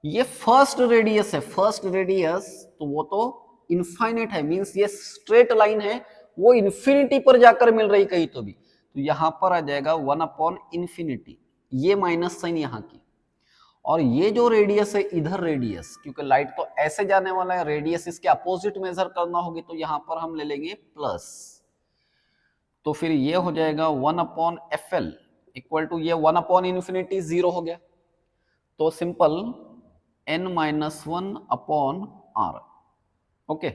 ये फर्स्ट रेडियस है, फर्स्ट रेडियस तो वो तो इनफाइनाइट है, मींस ये स्ट्रेट लाइन है, वो इन्फिनिटी पर जाकर मिल रही कहीं तो भी, तो यहां पर आ जाएगा 1/∞, ये माइनस साइन यहां की, और ये जो रेडियस है इधर रेडियस, क्योंकि लाइट तो ऐसे जाने वाला है, रेडियस इसके अपोजिट मेजर करना होगी, तो यहां पर हम ले लेंगे प्लस। तो फिर ये हो जाएगा 1/FL इक्वल टू, ये 1/∞ 0 हो गया, तो सिंपल n-1/r। ओके,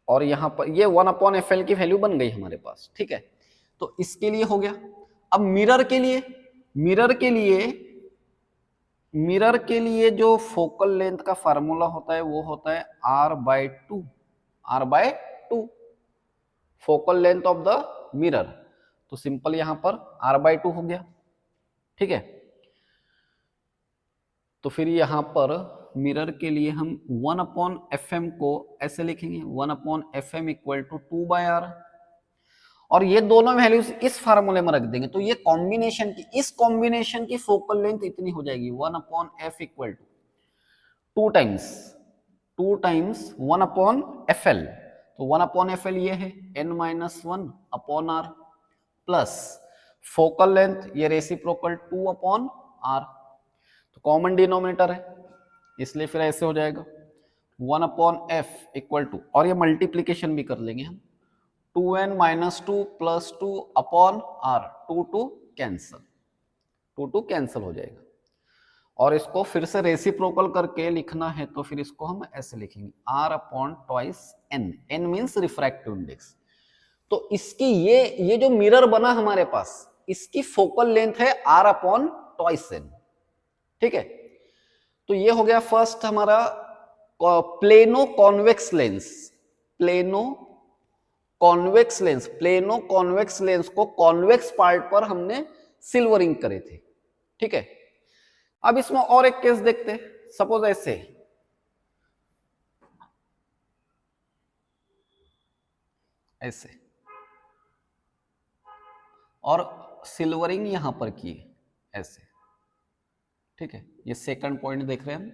और यहां पर ये 1/FL की वैल्यू बन गई हमारे पास, ठीक है। तो इसके लिए हो गया। अब मिरर के लिए, मिरर के लिए जो फोकल लेंथ का फार्मूला होता है वो होता है r/2, r/2 focal length of the mirror. तो सिंपल यहां पर r/2 हो गया, ठीक है। तो फिर यहां पर मिरर के लिए हम 1/FM को ऐसे लिखेंगे, 1/FM इक्वल टू 2/r, और ये दोनों वैल्यूज इस फार्मूले में रख देंगे, तो ये कॉम्बिनेशन की, इस कॉम्बिनेशन की फोकल लेंथ इतनी हो जाएगी 1/F equal to 2 times 1/FL। तो 1/FL ये है n-1/r प्लस फोकल लेंथ, ये रेसिप्रोकल 2/r, तो कॉमन डिनोमिनेटर है, इसलिए फिर ऐसे हो जाएगा 1/F इक्वल टू, और ये मल्टीप्लीकेशन भी कर लेंगे हम, 2n-2 प्लस 2/r, 2 कैंसल हो जाएगा। और इसको फिर से रेसिप्रोकल करके लिखना है, तो फिर इसको हम ऐसे लिखेंगे r/2n, n means refractive index. तो इसकी ये जो मिरर बना हमारे पास, इसकी फोकल लेंथ है r/2n, ठीक है। तो ये हो गया फर्स्ट हमारा plano convex lens. Plano convex lens को कॉन्वेक्स पार्ट पर हमने सिल्वरिंग करे थे, ठीक है। अब इसमें और एक केस देखते हैं, सपोज ऐसे और सिल्वरिंग यहां पर की ऐसे, ठीक है। ये सेकंड पॉइंट देख रहे हैं हम।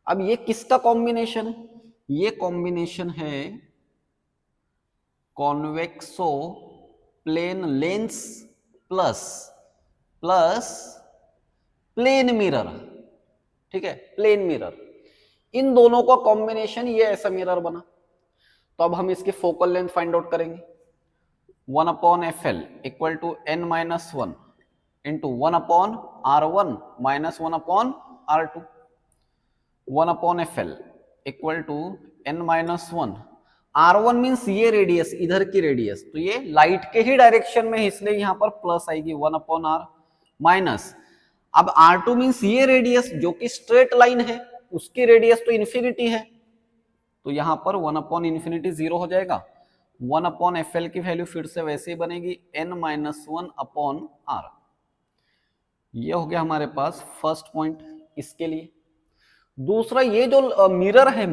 अब ये किसका कॉम्बिनेशन है? ये कॉम्बिनेशन है convexo plane lens plus plane mirror, ठीक है, प्लेन मिरर, इन दोनों का कॉम्बिनेशन ये ऐसा मिरर बना। तो अब हम इसकी फोकल लेंथ फाइंड आउट करेंगे, 1/FL equal to n-1 into 1/r1 minus 1/r2, 1/FL equal to n-1, r1 means ये रेडियस, इधर की रेडियस, तो ये लाइट के ही डायरेक्शन में है, इसलिए यहां पर प्लस आएगी 1/r माइनस, अब r2 मीन्स ये रेडियस जो कि स्ट्रेट लाइन है, उसकी रेडियस तो इन्फिनिटी है, तो यहां पर 1/∞ 0 हो जाएगा। 1/FL की वैल्यू फिर से वैसे ही बनेगी n-1/r। ये हो गया हमारे पास फर्स्ट पॉइंट इसके लिए। दूसरा, ये जो मिरर है,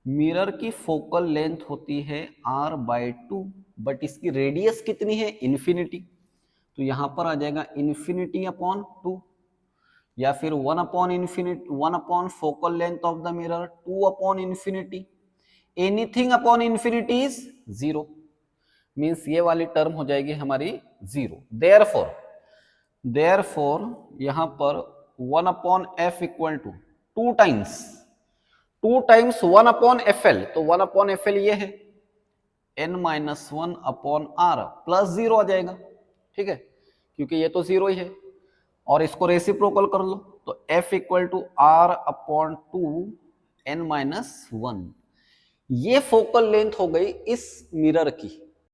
मिरर की फोकल लेंथ होती है r/2, बट इसकी रेडियस कितनी है? इन्फिनिटी, तो यहां पर आ जाएगा ∞/2, या फिर 1/∞ focal length of the mirror 2/∞, anything upon infinity is 0, means ये वाली टर्म हो जाएगी हमारी 0। देयरफॉर यहां पर 1/F equal to 2 times 1/FL, तो 1/FL ये है n-1/r प्लस 0 आ जाएगा, ठीक है, क्योंकि ये तो 0 ही है, और इसको रेसिप्रोकल कर लो, तो F equal to r/2 n-1। ये फोकल लेंथ हो गई इस मिरर की,